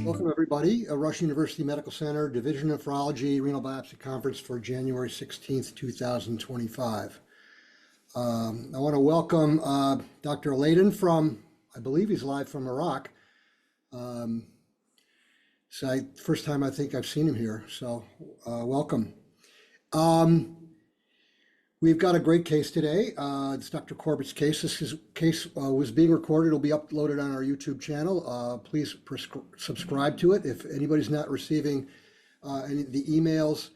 Welcome, everybody. Rush University Medical Center, Division of Nephrology, Renal Biopsy Conference for January 16th, 2025. I want to welcome Dr. Alayden from, I believe he's live from Iraq. First time I think I've seen him here, so welcome. We've got a great case today. It's Dr. Corbett's case. This case was being recorded. It'll be uploaded on our YouTube channel. Please subscribe to it. If anybody's not receiving any of the emails,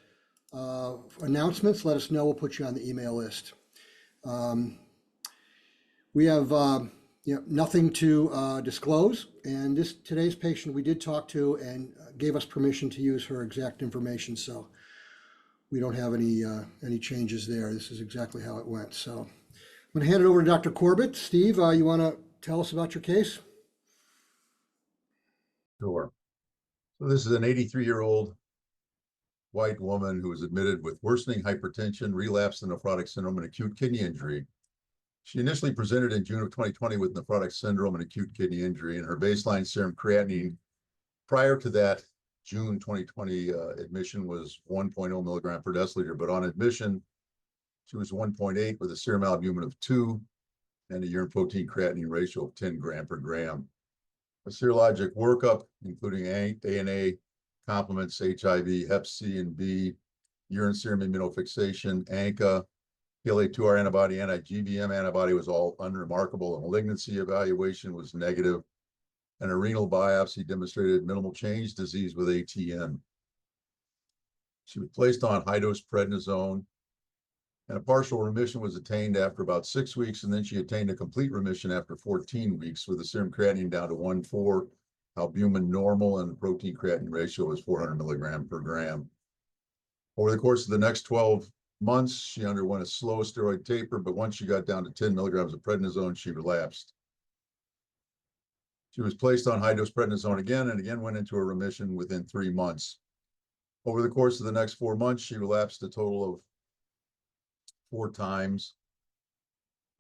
announcements, let us know. We'll put you on the email list. We have nothing to disclose. And today's patient we did talk to and gave us permission to use her exact information. So we don't have any changes there. This is exactly how it went. So I'm going to hand it over to Dr. Corbett. Steve, you want to tell us about your case? Sure. So this is an 83-year-old white woman who was admitted with worsening hypertension, relapsed nephrotic syndrome, and acute kidney injury. She initially presented in June of 2020 with nephrotic syndrome and acute kidney injury, and her baseline serum creatinine prior to that June 2020 admission was 1.0 milligram per deciliter, but on admission, she was 1.8 with a serum albumin of 2 and a urine protein creatinine ratio of 10 gram per gram. A serologic workup, including ANA, complements, HIV, Hep C and B, urine serum immunofixation, ANCA, PLA2R antibody, anti-GBM antibody was all unremarkable. A malignancy evaluation was negative. And a renal biopsy demonstrated minimal change disease with ATN. She was placed on high-dose prednisone, and a partial remission was attained after about 6 weeks, and then she attained a complete remission after 14 weeks with the serum creatinine down to 1.4, albumin normal, and the protein creatinine ratio was 400 milligram per gram. Over the course of the next 12 months, she underwent a slow steroid taper, but once she got down to 10 milligrams of prednisone, she relapsed. She was placed on high-dose prednisone again and again went into a remission within 3 months. Over the course of the next 4 months, she relapsed a total of 4 times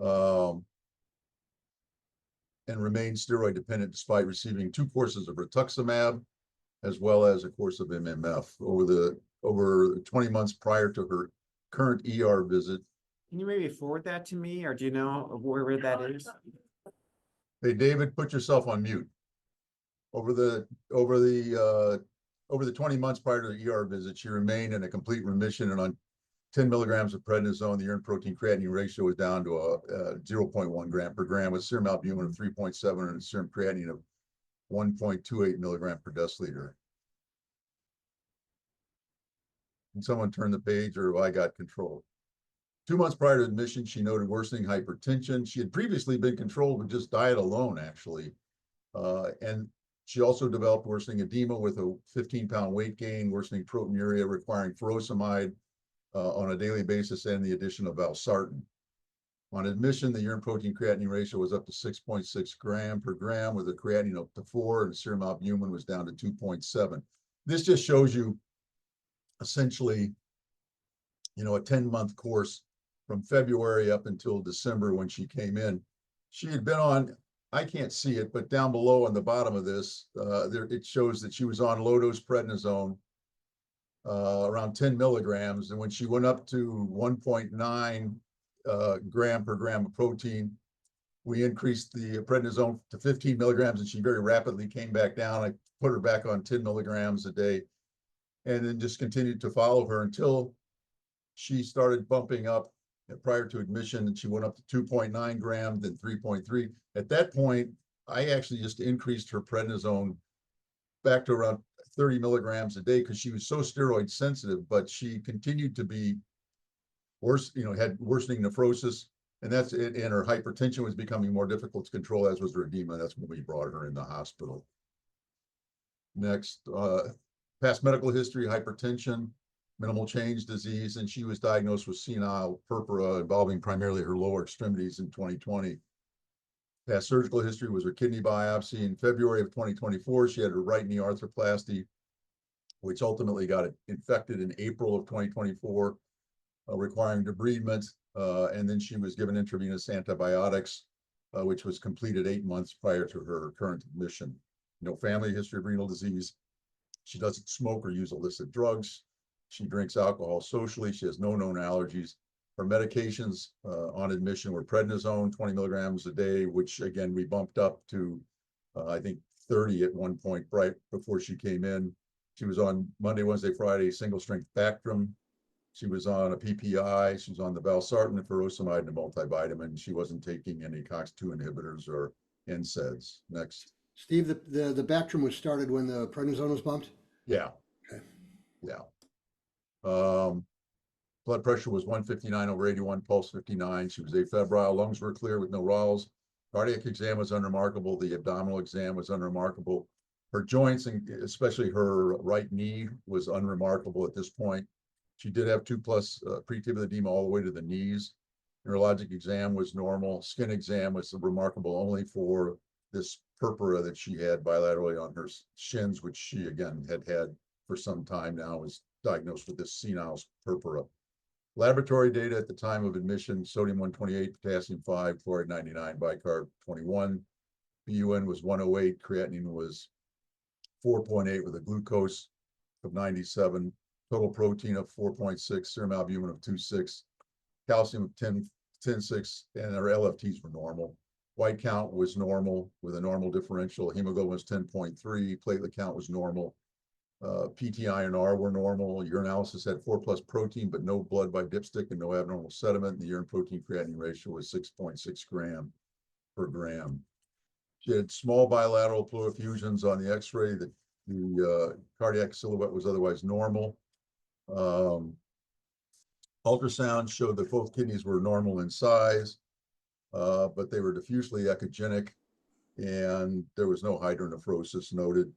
and remained steroid dependent despite receiving 2 courses of rituximab as well as a course of MMF. Over 20 months prior to her current ER visit. Can you maybe forward that to me, or do you know where that is? Hey, David, put yourself on mute. Over the 20 months prior to the ER visit, she remained in a complete remission, and on 10 milligrams of prednisone, the urine protein creatinine ratio was down to a 0.1 gram per gram with serum albumin of 3.7 and a serum creatinine of 1.28 milligram per deciliter. Can someone turn the page, or have I got control? 2 months prior to admission, she noted worsening hypertension. She had previously been controlled with just diet alone, actually. And she also developed worsening edema with a 15-pound weight gain, worsening proteinuria requiring furosemide on a daily basis, and the addition of valsartan. On admission, the urine protein creatinine ratio was up to 6.6 gram per gram with a creatinine up to 4, and the serum albumin was down to 2.7. This just shows you essentially, a 10-month course from February up until December when she came in. She had been on, I can't see it, but down below on the bottom of this, it shows that she was on low-dose prednisone, around 10 milligrams. And when she went up to 1.9 gram per gram of protein, we increased the prednisone to 15 milligrams, and she very rapidly came back down. I put her back on 10 milligrams a day, and then just continued to follow her until she started bumping up. Prior to admission, and she went up to 2.9 grams, then 3.3. At that point, I actually just increased her prednisone back to around 30 milligrams a day because she was so steroid sensitive, but she continued to be worse, had worsening nephrosis, and and her hypertension was becoming more difficult to control, as was her edema. That's when we brought her in the hospital. Next, past medical history, hypertension, minimal change disease, and she was diagnosed with senile purpura involving primarily her lower extremities in 2020. Past surgical history was her kidney biopsy. In February of 2024, she had her right knee arthroplasty, which ultimately got infected in April of 2024, requiring debridement, and then she was given intravenous antibiotics, which was completed 8 months prior to her current admission. no family history of renal disease. She doesn't smoke or use illicit drugs. She drinks alcohol socially. She has no known allergies. Her medications on admission were prednisone, 20 milligrams a day, which again, we bumped up to, I think 30 at one point right before she came in. She was on Monday, Wednesday, Friday, single strength Bactrim. She was on a PPI. She was on the valsartan, furosemide, and a multivitamin. She wasn't taking any COX-2 inhibitors or NSAIDs. Next. Steve, the Bactrim was started when the prednisone was bumped? Yeah. Okay. Yeah. Blood pressure was 159/81, pulse 59. She was afebrile. Lungs were clear with no RALs. Cardiac exam was unremarkable. The abdominal exam was unremarkable. Her joints, and especially her right knee, was unremarkable at this point. She did have 2+ pretibial edema all the way to the knees. Neurologic exam was normal. Skin exam was remarkable only for this purpura that she had bilaterally on her shins, which she again had for some time now, was diagnosed with this senile purpura. Laboratory data at the time of admission: sodium 128, potassium 5, chloride 99, bicarb 21. BUN was 108, creatinine was 4.8 with a glucose of 97, total protein of 4.6, serum albumin of 2.6, calcium of 10.6, and our LFTs were normal. White count was normal with a normal differential. Hemoglobin was 10.3, platelet count was normal. PTI and R were normal. Urinalysis had 4+ protein, but no blood by dipstick and no abnormal sediment. The urine protein creatinine ratio was 6.6 gram per gram. She had small bilateral pleural effusions on the X-ray. The cardiac silhouette was otherwise normal. Ultrasound showed that both kidneys were normal in size, but they were diffusely echogenic, and there was no hydronephrosis noted,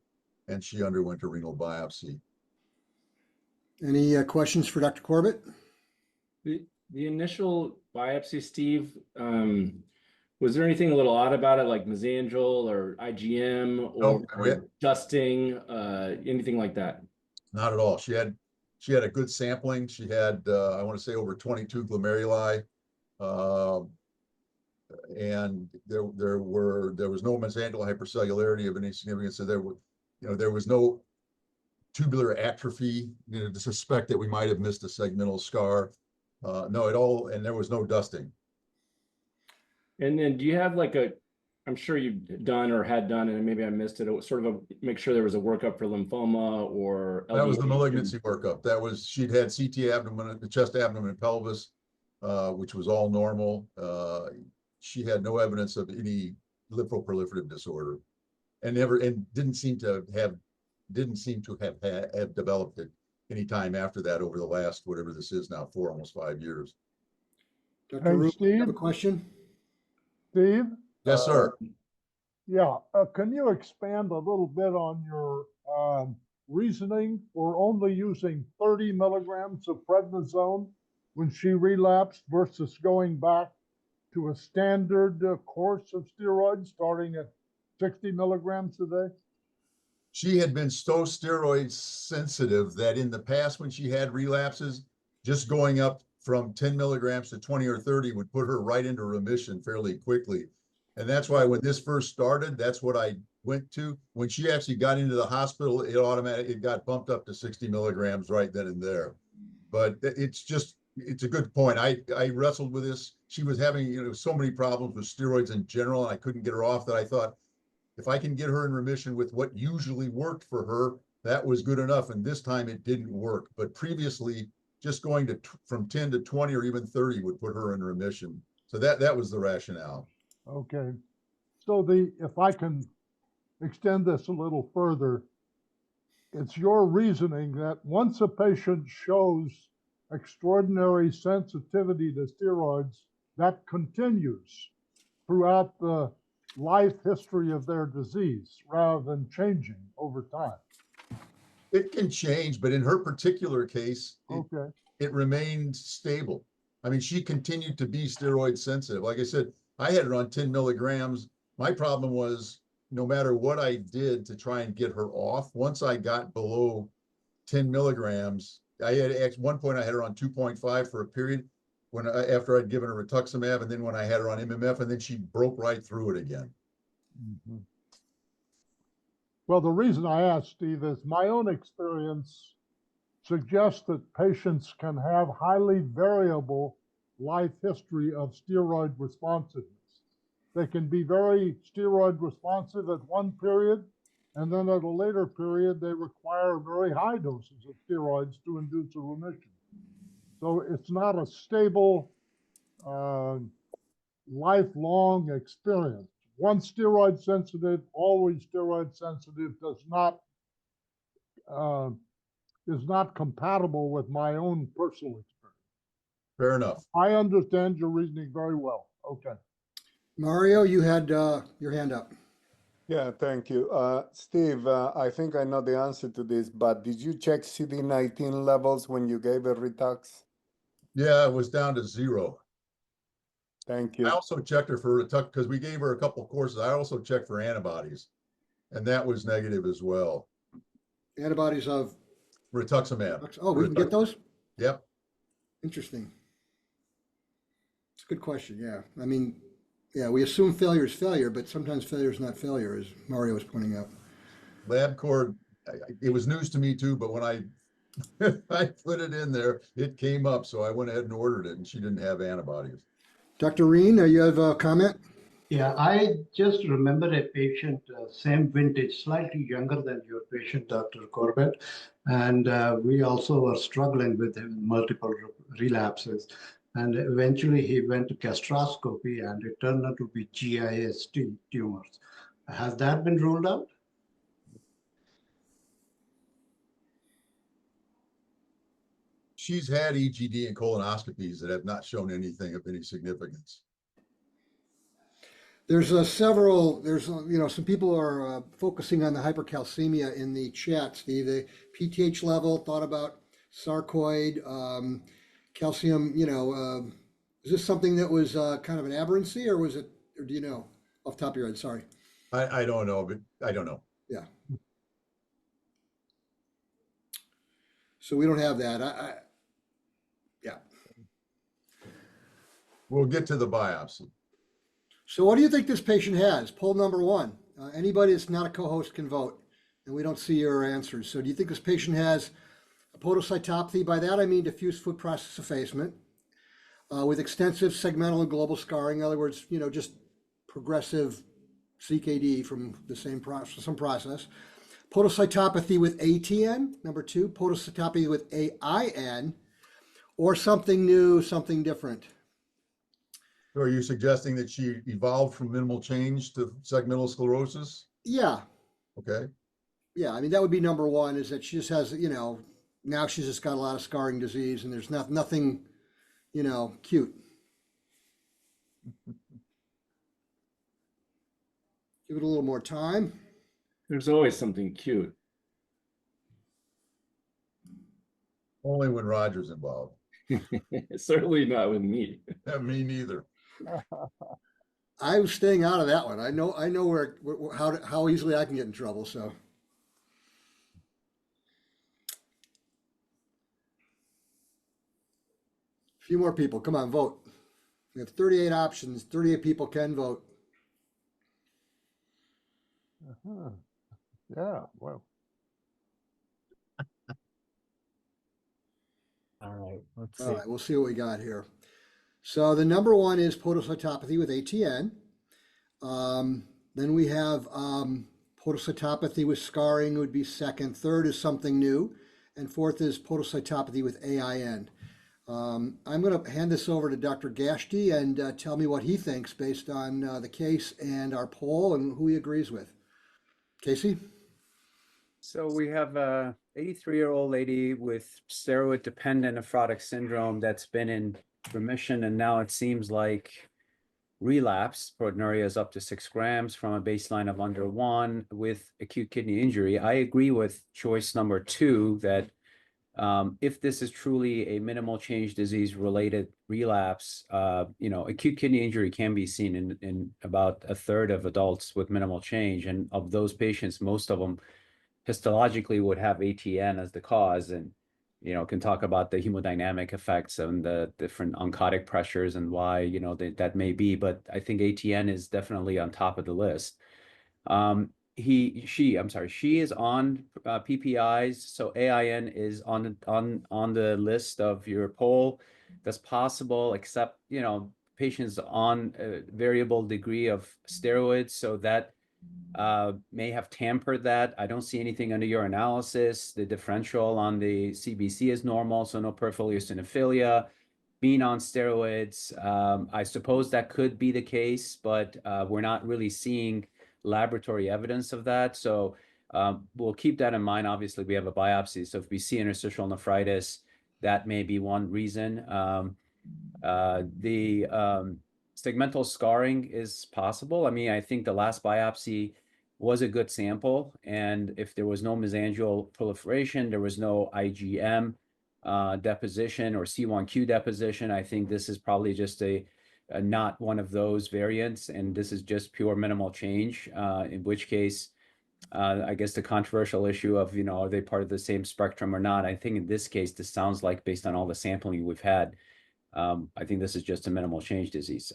and she underwent a renal biopsy. Any questions for Dr. Corbett? The initial biopsy, Steve, was there anything a little odd about it, like mesangial or IgM or, No, dusting, anything like that? not at all. She had a good sampling. She had, I want to say, over 22 glomeruli, and there was no mesangial hypercellularity of any significance. So there was no tubular atrophy, to suspect that we might have missed a segmental scar. No, at all, and there was no dusting. And then do you have like I'm sure you've done or had done, and maybe I missed it, it was sort of make sure there was a workup for lymphoma or That was the LDH? malignancy workup. That was, she'd had CT abdomen, chest, abdomen, and pelvis, which was all normal. She had no evidence of any lymphoproliferative disorder, and didn't seem to have developed it any time after that over the last, whatever this is now, almost 5 years. Dr. Hey, Roop, you have a Steve? question? Steve? Yes, sir. Yeah, can you expand a little bit on your reasoning for only using 30 milligrams of prednisone when she relapsed versus going back to a standard course of steroids starting at 60 milligrams a day? She had been so steroid sensitive that in the past, when she had relapses, just going up from 10 milligrams to 20 or 30 would put her right into remission fairly quickly. And that's why when this first started, that's what I went to. When she actually got into the hospital, it got bumped up to 60 milligrams right then and there. But it's a good point. I wrestled with this. She was having, so many problems with steroids in general, and I couldn't get her off that. I thought, if I can get her in remission with what usually worked for her, that was good enough. And this time it didn't work. But previously, just going from 10 to 20 or even 30 would put her in remission. So that was the rationale. Okay. So if I can extend this a little further, it's your reasoning that once a patient shows extraordinary sensitivity to steroids, that continues throughout the life history of their disease rather than changing over time. It can change, but in her particular case, Okay. it remained stable. I mean, she continued to be steroid sensitive. Like I said, I had her on 10 milligrams. My problem was, no matter what I did to try and get her off, once I got below 10 milligrams, at one point I had her on 2.5 for a period after I'd given her rituximab, and then when I had her on MMF, and then she broke right through it again. Mm-hmm. Well, the reason I asked, Steve, is my own experience suggests that patients can have highly variable life history of steroid responsiveness. They can be very steroid responsive at one period, and then at a later period, they require very high doses of steroids to induce a remission. So it's not a stable, lifelong experience. Once steroid sensitive, always steroid sensitive is not compatible with my own personal experience. Fair enough. I understand your reasoning very well. Okay. Mario, you had your hand up. Yeah, thank you. Steve, I think I know the answer to this, but did you check CD19 levels when you gave a Ritux? Yeah, it was down to 0. Thank I you. also checked her for Ritux because we gave her a couple of courses. I also checked for antibodies, and that was negative as well. Antibodies of, Rituximab. oh, we can get those? Yep. Interesting. It's a good question, yeah. I mean, yeah, we assume failure is failure, but sometimes failure is not failure, as Mario was pointing out. LabCorp, it was news to me too, but when I I put it in there, it came up, so I went ahead and ordered it, and she didn't have antibodies. Dr. Reen, you have a comment? Yeah, I just remember a patient, same vintage, slightly younger than your patient, Dr. Corbett. And we also were struggling with multiple relapses. And eventually he went to gastroscopy and it turned out to be GIST tumors. Has that been ruled out? She's had EGD and colonoscopies that have not shown anything of any significance. There's some people are focusing on the hypercalcemia in the chat, Steve. The PTH level, thought about sarcoid, calcium, is this something that was kind of an aberrancy, or was it, or do you know off the top of your head? Sorry. I don't know, but I don't know. Yeah. So we don't have that. Yeah. We'll get to the biopsy. So what do you think this patient has? Poll number 1. Anybody that's not a co-host can vote, and we don't see your answers. So do you think this patient has a podocytopathy? By that I mean diffuse food process effacement with extensive segmental and global scarring. In other words, just progressive CKD from the same process, some process. Podocytopathy with ATN. Number 2, podocytopathy with AIN, or something new, something different. So are you suggesting that she evolved from minimal change to segmental sclerosis? Yeah. Okay. Yeah, I mean, that would be number 1, is that she just has, now she's just got a lot of scarring disease and there's nothing, cute. Give it a little more time. There's always something cute. Only when Roger's involved. Certainly not with me. Me neither. I was staying out of that one. I know how easily I can get in trouble, so. A few more people, come on, vote. We have 38 options, 38 people can vote. Uh-huh. Yeah, well, All right, let's All see. right, we'll see what we got here. So the number 1 is podocytopathy with ATN. Then we have podocytopathy with scarring would be second. Third is something new. And fourth is podocytopathy with AIN. I'm going to hand this over to Dr. Gashti and tell me what he thinks based on the case and our poll and who he agrees with. Casey? So we have a 83-year-old lady with steroid-dependent nephrotic syndrome that's been in remission, and now it seems like relapse. Proteinuria is up to 6 grams from a baseline of under 1 with acute kidney injury. I agree with choice number 2 that if this is truly a minimal change disease-related relapse, acute kidney injury can be seen in about a third of adults with minimal change, and of those patients, most of them histologically would have ATN as the cause, and can talk about the hemodynamic effects and the different oncotic pressures and why that may be, but I think ATN is definitely on top of the list. she is on PPIs, so AIN is on the list of your poll. That's possible, except, you know, patients on a variable degree of steroids, so that may have tampered that. I don't see anything under your analysis. The differential on the CBC is normal, so no peripheral eosinophilia. Being on steroids, I suppose that could be the case, but we're not really seeing laboratory evidence of that. So we'll keep that in mind. Obviously, we have a biopsy, so if we see interstitial nephritis, that may be one reason. The segmental scarring is possible. I mean, I think the last biopsy was a good sample, and if there was no mesangial proliferation, there was no IgM deposition or C1q deposition, I think this is probably just a not one of those variants, and this is just pure minimal change, in which case, I guess the controversial issue of, you know, are they part of the same spectrum or not? I think in this case, this sounds like, based on all the sampling we've had, I think this is just a minimal change disease.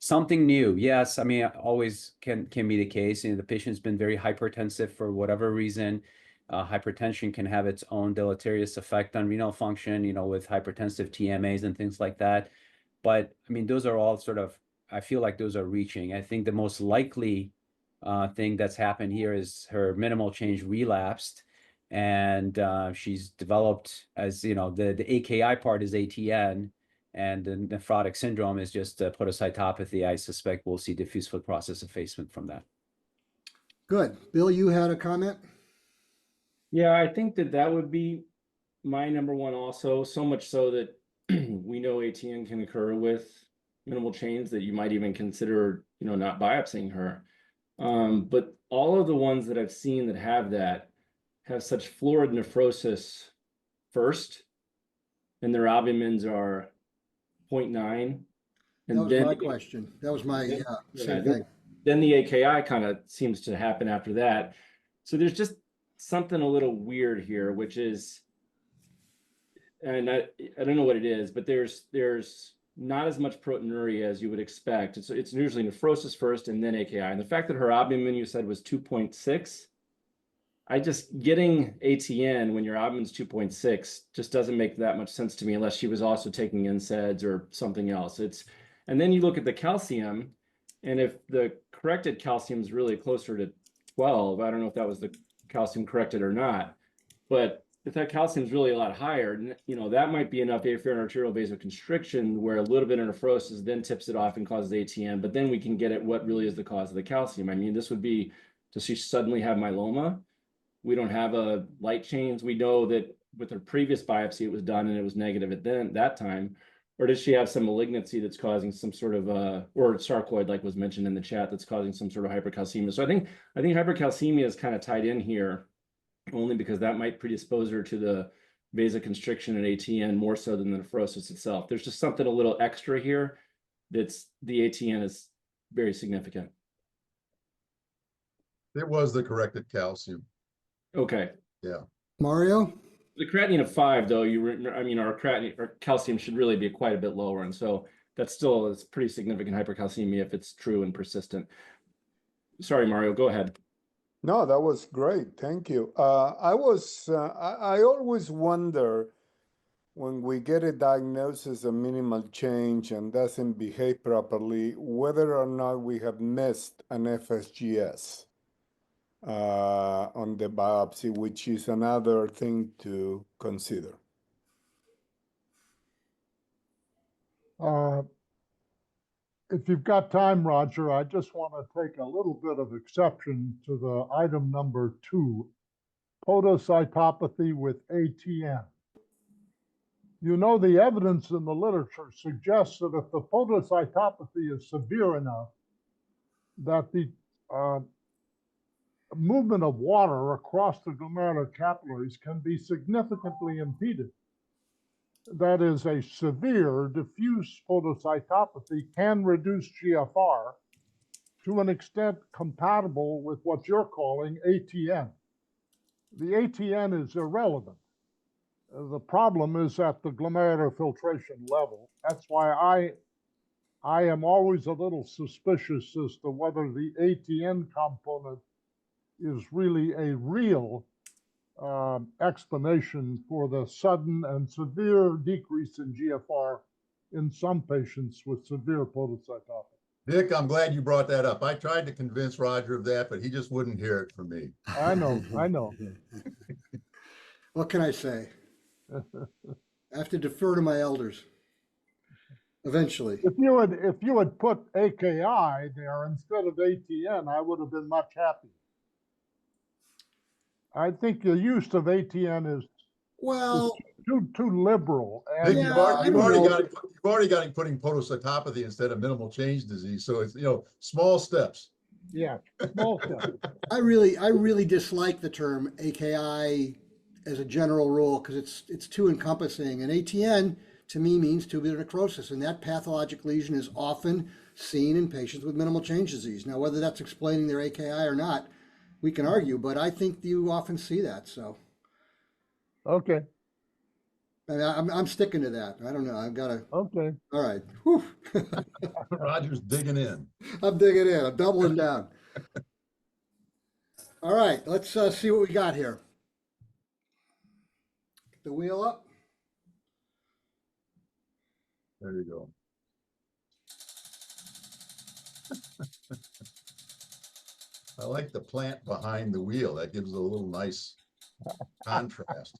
Something new, yes. I mean, always can be the case. You know, the patient's been very hypertensive for whatever reason. Hypertension can have its own deleterious effect on renal function, you know, with hypertensive TMAs and things like that. But I mean, those are all sort of, I feel like those are reaching. I think the most likely thing that's happened here is her minimal change relapsed, and she's developed, as you know, the AKI part is ATN, and the nephrotic syndrome is just podocytopathy. I suspect we'll see diffuse foot process effacement from that. Good. Bill, you had a comment? Yeah, I think that would be my number one also, so much so that we know ATN can occur with minimal change, that you might even consider, you know, not biopsying her. But all of the ones that I've seen that have such florid nephrosis first, and their albumins are 0.9. That was my question. That was my same thing. Then the AKI kind of seems to happen after that. So there's just something a little weird here, which is, and I don't know what it is, but there's not as much proteinuria as you would expect. It's usually nephrosis first and then AKI. And the fact that her albumin, you said, was 2.6, getting ATN when your albumin's 2.6 just doesn't make that much sense to me, unless she was also taking NSAIDs or something else. And then you look at the calcium, and if the corrected calcium is really closer to 12, I don't know if that was the calcium corrected or not, but if that calcium is really a lot higher, you know, that might be enough afferent arterial vasoconstriction where a little bit of nephrosis then tips it off and causes ATN, but then we can get at what really is the cause of the calcium. I mean, this would be, does she suddenly have myeloma? We don't have a light chains. We know that with her previous biopsy, it was done and it was negative at that time. Or does she have some malignancy that's causing some sort of or sarcoid, like was mentioned in the chat, that's causing some sort of hypercalcemia? So I think hypercalcemia is kind of tied in here, only because that might predispose her to the vasoconstriction and ATN more so than the nephrosis itself. There's just something a little extra here that's, the ATN is very significant. It was the corrected calcium. Okay. Yeah. Mario? The creatinine of 5, though, our calcium should really be quite a bit lower. And so that's still is pretty significant hypercalcemia if it's true and persistent. Sorry, Mario, go ahead. No, that was great. Thank you. I always wonder, when we get a diagnosis of minimal change and doesn't behave properly, whether or not we have missed an FSGS on the biopsy, which is another thing to consider. If you've got time, Roger, I just want to take a little bit of exception to the item number 2, podocytopathy with ATN. You know, the evidence in the literature suggests that if the podocytopathy is severe enough that the movement of water across the glomerular capillaries can be significantly impeded. That is, a severe diffuse podocytopathy can reduce GFR to an extent compatible with what you're calling ATN. The ATN is irrelevant. The problem is at the glomerular filtration level. That's why I am always a little suspicious as to whether the ATN component is really a real explanation for the sudden and severe decrease in GFR in some patients with severe podocytopathy. Dick, I'm glad you brought that up. I tried to convince Roger of that, but he just wouldn't hear it from me. I know, I know. What can I say? I have to defer to my elders. Eventually. If you had put AKI there instead of ATN, I would have been much happier. I think the use of ATN is Well, too liberal. Dick, And you've Yeah, already, I you've don't already know. got it, you've already got him putting podocytopathy instead of minimal change disease. So it's, small steps. yeah, small stuff. I really dislike the term AKI as a general rule because it's too encompassing. And ATN to me means tubular necrosis, and that pathologic lesion is often seen in patients with minimal change disease. Now, whether that's explaining their AKI or not, we can argue, but I think you often see that. So, Okay, and I'm sticking to that. I don't know. I've got to. okay. All right. Whew. Roger's digging in. I'm digging in. I'm doubling down. All right. Let's see what we got here. Get the wheel up. There you go. I like the plant behind the wheel. That gives it a little nice contrast.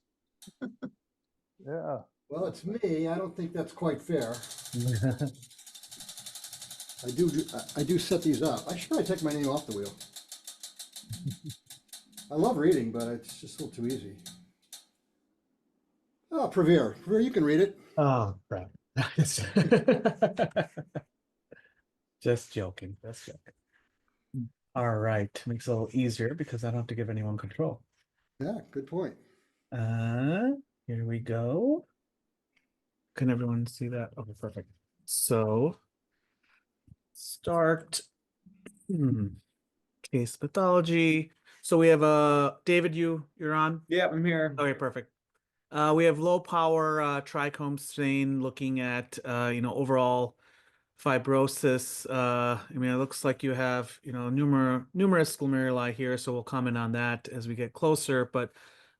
Yeah. Well, it's me. I don't think that's quite fair. I do set these up. I should probably take my name off the wheel. I love reading, but it's just a little too easy. Oh, Prevere. Prevere, you can read it. Oh, crap. Just joking. Just joking. All right. Makes it a little easier because I don't have to give anyone control. Yeah, good point. Here we go. Can everyone see that? Okay, perfect. So start case pathology. So we have David, you're on? Yeah, I'm here. Okay, perfect. We have low power trichome stain looking at overall fibrosis. I mean, it looks like you have numerous glomeruli here, so we'll comment on that as we get closer. But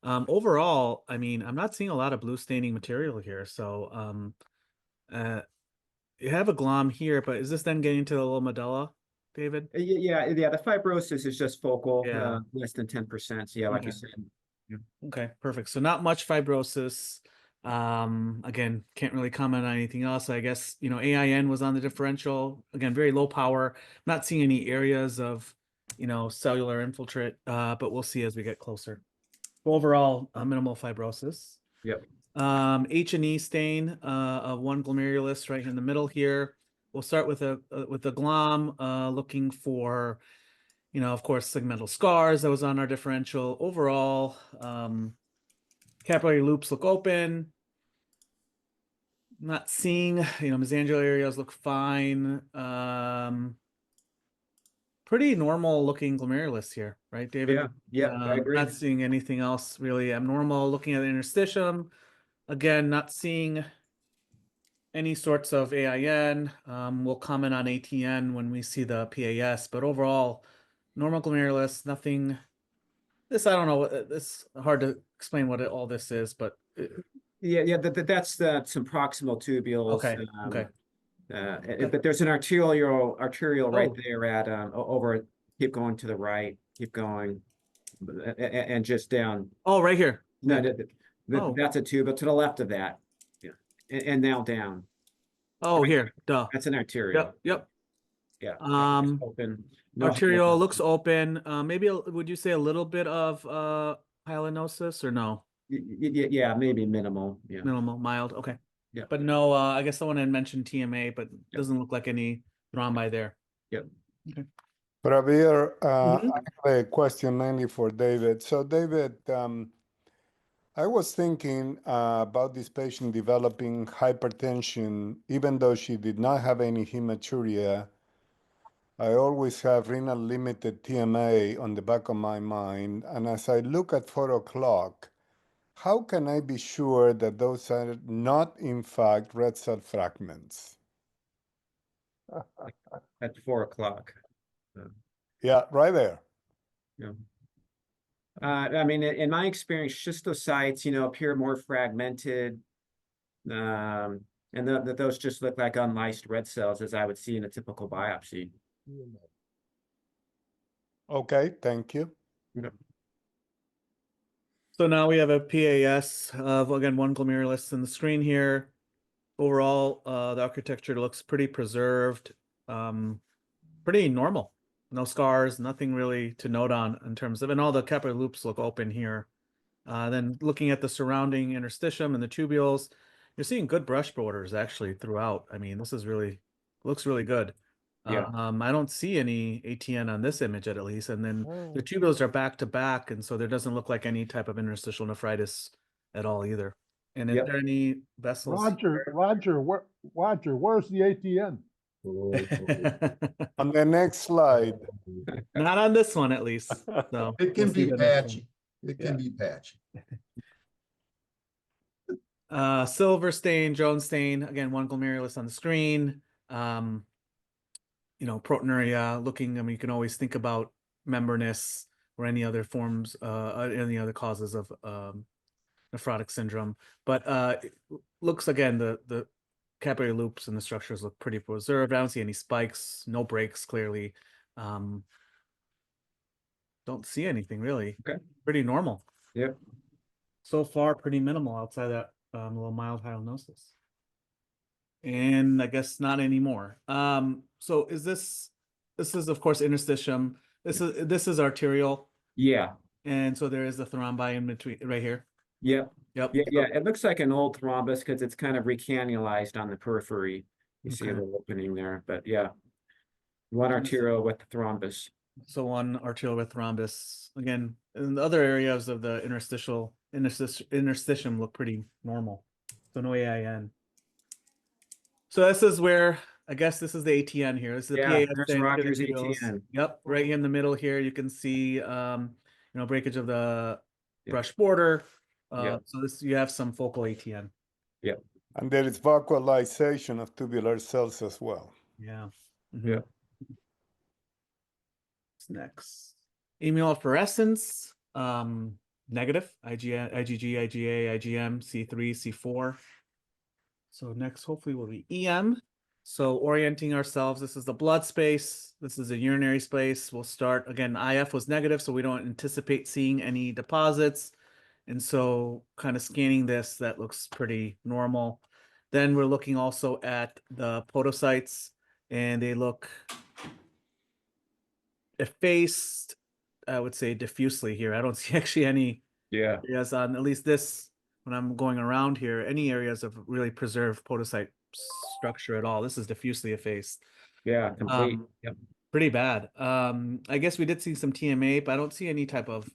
overall, I mean, I'm not seeing a lot of blue staining material here. So you have a glom here, but is this then getting to the little medulla, David? Yeah. The fibrosis is just focal, Yeah. less than 10%. So yeah, like you Okay. said. Okay, perfect. So not much fibrosis. Again, can't really comment on anything else. I guess, AIN was on the differential. Again, very low power. Not seeing any areas of, cellular infiltrate, but we'll see as we get closer. Overall, minimal fibrosis. Yep. H&E stain of one glomerulus right in the middle here. We'll start with a glom, looking for of course, segmental scars that was on our differential. Overall, capillary loops look open. Not seeing, mesangial areas look fine. Pretty normal looking glomerulus here, right, David? Yeah, I agree. Not seeing anything else really abnormal. Looking at the interstitium, again, not seeing any sorts of AIN. We'll comment on ATN when we see the PAS, but overall, normal glomerulus, nothing. This, I don't know. It's hard to explain what all this is, but Yeah. That's some proximal tubules. okay. Okay. But there's an arterial right Oh. there at over. Keep going to the right. Keep going, and just down. Oh, right here. No, Oh. that's a tubule to the left of that. Yeah, and now down. Oh, here. Duh. That's an arterial. Yep. Yeah. Open. Arterial looks open. Maybe would you say a little bit of hyalinosis or no? Yeah, maybe minimal. Yeah. Minimal, mild. Okay. Yeah. But no, I guess someone had mentioned TMA, but doesn't look like any thrombi there. Yep. Okay. Javier, Mhm. I have a question mainly for David. So David, I was thinking about this patient developing hypertension, even though she did not have any hematuria. I always have renal limited TMA on the back of my mind. And as I look at 4 o'clock, how can I be sure that those are not, in fact, red cell fragments? At 4 o'clock. Yeah, right there. Yeah. I mean, in my experience, schistocytes, appear more fragmented. And those just look like unlicensed red cells, as I would see in a typical biopsy. Okay, thank you. So now we have a PAS of, again, one glomerulus in the screen here. Overall, the architecture looks pretty preserved, pretty normal. No scars, nothing really to note on in terms of, and all the capillary loops look open here. Then looking at the surrounding interstitium and the tubules, you're seeing good brush borders actually throughout. I mean, this is really, looks really good. Yeah. I don't see any ATN on this image at least. And then the Oh. tubules are back to back. And so there doesn't look like any type of interstitial nephritis at all either. And is Yep. there any vessels? Roger, where's the ATN? On the next slide. Not on this one, at least. So It can we'll see be the next one. patchy. It can be patchy. Silver stain, Jones stain, again, one glomerulus on the screen. Proteinuria looking, I mean, you can always think about membranous or any other forms, any other causes of nephrotic syndrome. But it looks, again, the capillary loops and the structures look pretty preserved. I don't see any spikes, no breaks, clearly. Don't see anything really. Okay. Pretty normal. Yep. So far, pretty minimal outside that little mild hyalinosis. And I guess not anymore. So this is of course interstitium. This is arterial. Yeah. And so there is a thrombi in between right here. Yep. Yep. Yeah. It looks like an old thrombus because it's kind of recanalized on the periphery. You see a Okay. little opening there, but yeah. One arterial with the thrombus. So one arterial with thrombus. Again, and the other areas of the interstitium look pretty normal. So no AIN. So this is where, I guess this is the ATN here. This is the Yeah, PAS there's thing, look at the Rocker's tubules. ATN. Yep, right here in the middle here, you can see, breakage of the Yeah. brush border. Yeah. So this, you have some focal ATN. And there is vacuolization of tubular cells as well. Yeah. Yeah. What's next? Immunofluorescence, negative, IgG, IgA, IgM, C3, C4. So next, hopefully, will be EM. So orienting ourselves, this is the blood space. This is a urinary space. We'll start, again, IF was negative, so we don't anticipate seeing any deposits. And so kind of scanning this, that looks pretty normal. Then we're looking also at the podocytes, and they look effaced, I would say diffusely here. I don't see actually any Yeah. areas on at least this, when I'm going around here, any areas of really preserved podocyte structure at all. This is diffusely effaced. Yeah. Complete. Yep. Pretty bad. I guess we did see some TMA, but I don't see any type of,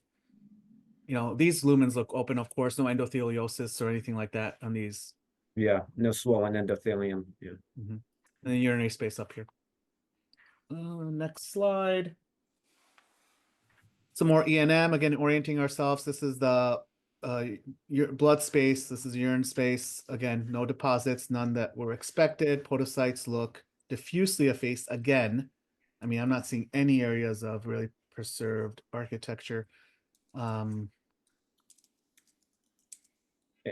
these lumens look open, of course, no endotheliosis or anything like that on these. Yeah. No swollen endothelium. Yeah. And the urinary space up here. Next slide. Some more ENM, again, orienting ourselves. This is the blood space. This is urine space. Again, no deposits, none that were expected. Podocytes look diffusely effaced again. I mean, I'm not seeing any areas of really preserved architecture.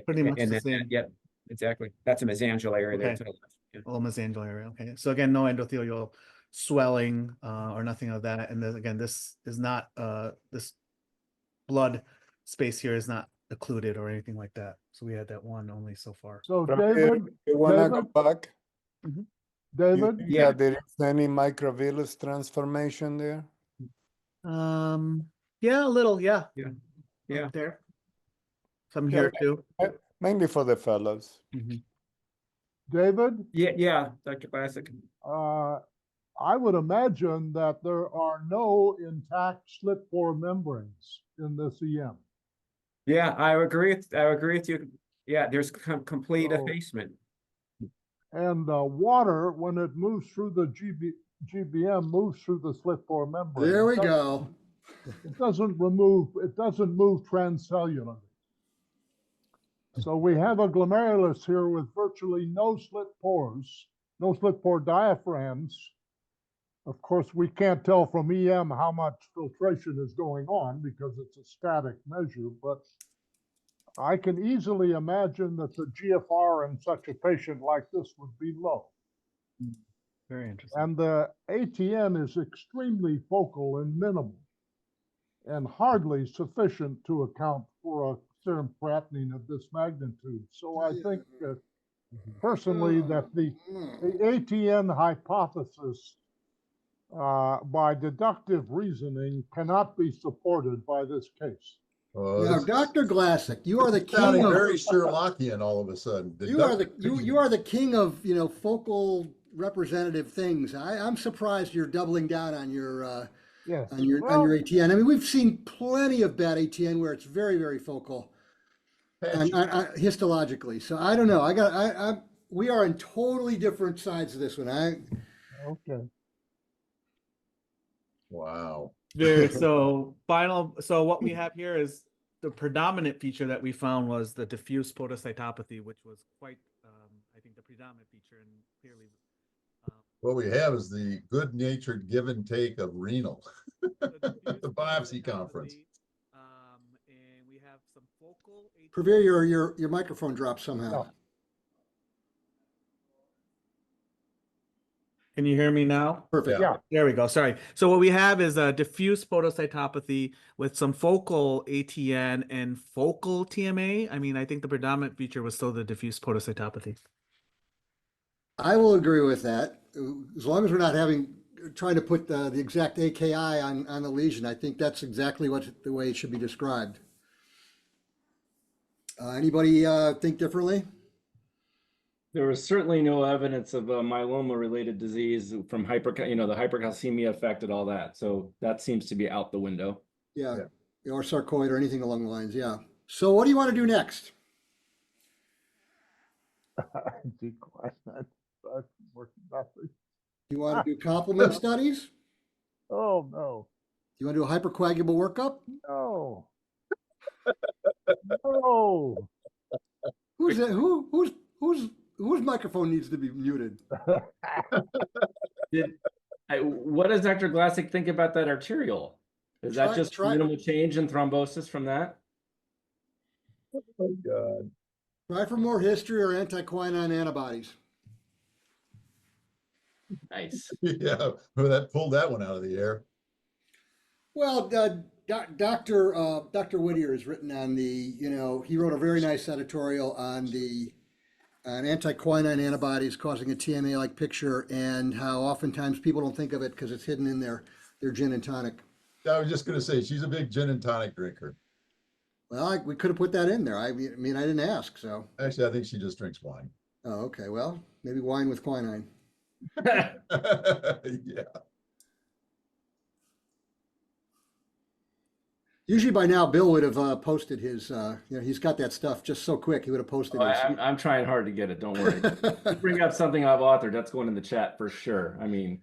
Pretty much And the then, same. yep, exactly. That's a mesangial area there Okay. to the left. Yeah. All mesangial area. Okay. So again, no endothelial swelling or nothing of that. And then again, this is not this blood space here is not occluded or anything like that. So we had that one only so far. So Ramir, David, you wanna go back? David, Yeah, there is any microvillus transformation there? Yeah, a little, yeah. Yeah. Yeah. Up there. Some Yeah, here too. Mainly for the fellows. David, Yeah. Yeah. Dr. Classic. I would imagine that there are no intact slit pore membranes in this EM. Yeah, I agree with you. Yeah, there's complete So- effacement. And water, when it moves through the GBM, moves through the slit pore membrane. There we It doesn't- go. It doesn't move transcellularly. So we have a glomerulus here with virtually no slit pores, no slit pore diaphragms. Of course, we can't tell from EM how much filtration is going on because it's a static measure, but I can easily imagine that the GFR in such a patient like this would be low. Very interesting. And the ATN is extremely focal and minimal and hardly sufficient to account for a serum creatinine of this magnitude. So I think personally that the ATN hypothesis by deductive reasoning cannot be supported by this case. Now, Dr. Glassick, you are the Sounding king of very Sherlockian all of a sudden. you are the king of focal representative things. I'm surprised you're doubling down on your Yes. on your ATN. I mean, we've seen plenty of bad ATN where it's very, very focal and histologically. So I don't know. We are on totally different sides of this one. Okay. Wow. So what we have here is the predominant feature that we found was the diffuse podocytopathy, which was quite, I think, the predominant feature, and clearly. What we have is the good-natured give and take of renal, The the biopsy conference. And we have some focal. Pravir, your microphone dropped somehow. No. Can you hear me now? Perfect. Yeah. There we go. Sorry. So what we have is a diffuse podocytopathy with some focal ATN and focal TMA. I mean, I think the predominant feature was still the diffuse podocytopathy. I will agree with that. As long as we're not trying to put the exact AKI on the lesion, I think that's exactly the way it should be described. Anybody think differently? There was certainly no evidence of a myeloma-related disease from the hypercalcemia affected all that. So that seems to be out the window. Yeah. Or sarcoid or anything along the lines. Yeah. So what do you want to do next? Nothing. You want to do complement studies? Oh no. You want to do a hypercoagulable workup? No. No. Who's that? Whose microphone needs to be muted? What does Dr. Glassick think about that arterial? Is that just Try- minimal change in thrombosis from that? Oh, God. Try for more history or antiquinine antibodies. Nice. Yeah, well, that pulled that one out of the air. Well, Dr. Whittier has written on he wrote a very nice editorial on antiquinine antibodies causing a TMA-like picture and how oftentimes people don't think of it because it's hidden in their gin and tonic. I was just going to say, she's a big gin and tonic drinker. Well, we could have put that in there. I mean, I didn't ask, so. Actually, I think she just drinks wine. Oh, okay. Well, maybe wine with quinine. Yeah. Usually by now, Bill would have posted his, he's got that stuff just so quick. He would have posted his. I'm trying hard to get it. Don't worry. You bring up something I've authored, that's going in the chat for sure. I mean,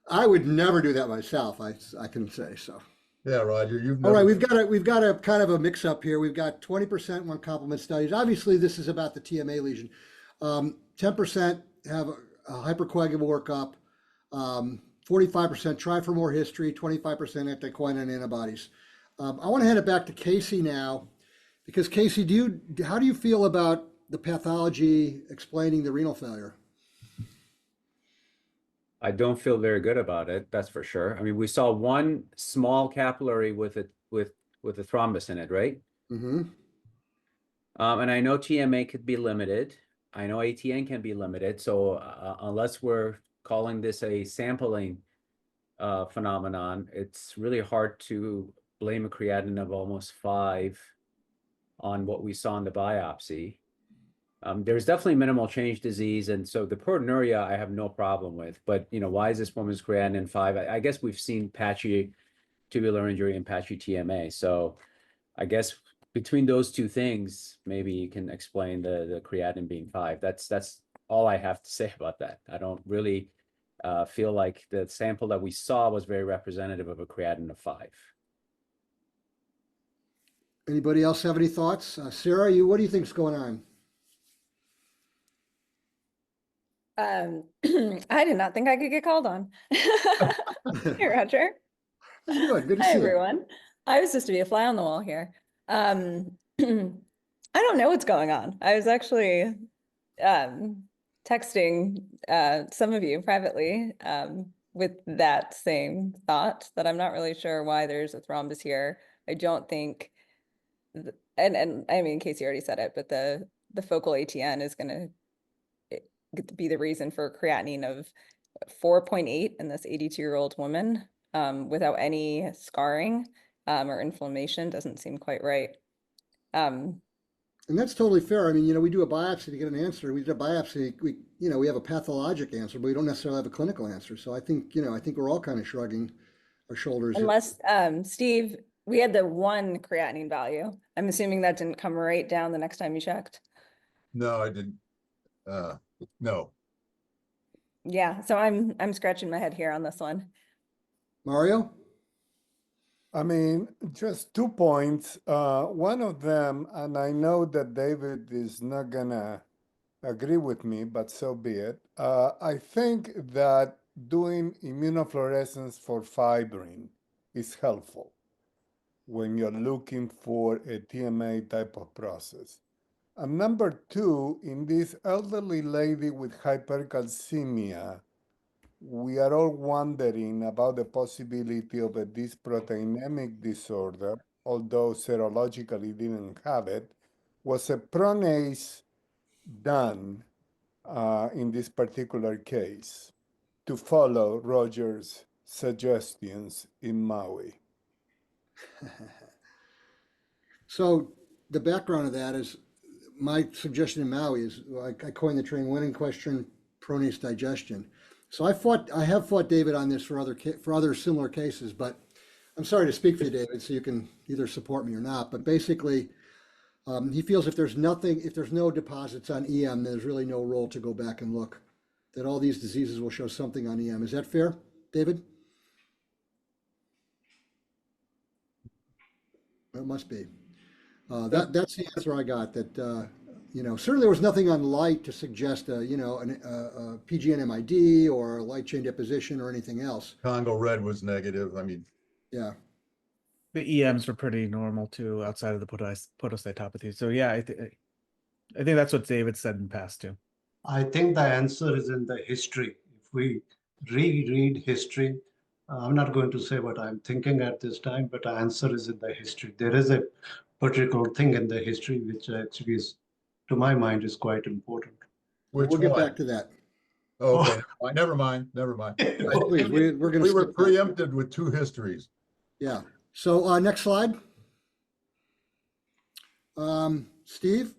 I would never do that myself. I can say so. Yeah, Roger, you've All right, never... we've got a kind of a mix up here. We've got 20% want complement studies. Obviously, this is about the TMA lesion. 10% have a hypercoagulable workup. 45% try for more history. 25% antiquinine antibodies. I want to hand it back to Casey now, because Casey, how do you feel about the pathology explaining the renal failure? I don't feel very good about it, that's for sure. I mean, we saw one small capillary with a thrombus in it, right? Mm-hmm. And I know TMA could be limited. I know ATN can be limited. So unless we're calling this a sampling phenomenon, it's really hard to blame a creatinine of almost 5 on what we saw in the biopsy. There's definitely minimal change disease, and so the proteinuria I have no problem with. But why is this woman's creatinine 5? I guess we've seen patchy tubular injury and patchy TMA. So I guess between those two things, maybe you can explain the creatinine being 5. That's all I have to say about that. I don't really feel like the sample that we saw was very representative of a creatinine of 5. Anybody else have any thoughts? Sarah, what do you think's going on? I did not think I could get called on. Hey, Roger. Good, good to Hi, see you. everyone. I was just to be a fly on the wall here. I don't know what's going on. I was actually texting some of you privately with that same thought that I'm not really sure why there's a thrombus here. I don't think, and I mean, Casey already said it, but the focal ATN is going to be the reason for creatinine of 4.8 in this 82-year-old woman without any scarring or inflammation. Doesn't seem quite right. And that's totally fair. I mean, you know, we do a biopsy to get an answer. We did a biopsy, we have a pathologic answer, but we don't necessarily have a clinical answer. So I think, I think we're all kind of shrugging our shoulders. Unless, Steve, we had the 1 creatinine value. I'm assuming that didn't come right down the next time you checked. No, I didn't. No. Yeah, so I'm scratching my head here on this one. Mario? I mean, just 2 points. One of them, and I know that David is not gonna agree with me, but so be it. I think that doing immunofluorescence for fibrin is helpful when you're looking for a TMA type of process. And number 2, in this elderly lady with hypercalcemia, we are all wondering about the possibility of a dysproteinemic disorder, although serologically didn't have it. Was a pronase done in this particular case to follow Roger's suggestions in Maui? So the background of that is my suggestion in Maui is I coined the train winning question, pronase digestion. So I have fought David on this for other similar cases, but I'm sorry to speak for you, David, so you can either support me or not. But basically, he feels if there's no deposits on EM, there's really no role to go back and look. That all these diseases will show something on EM. Is that fair, David? It must be. That's the answer I got. That certainly there was nothing on light to suggest a PGN-MID or a light chain deposition or anything else. Congo red was negative. I mean, Yeah. The EMs were pretty normal too, outside of the podocytopathy. So yeah, I think that's what David said in the past too. I think the answer is in the history. If we reread history, I'm not going to say what I'm thinking at this time, but the answer is in the history. There is a particular thing in the history which actually is, to my mind, is quite important. which We'll get one? back to that. Okay, never mind. Please, we're going to We were skip that. preempted with 2 histories. Yeah. So next slide. Steve?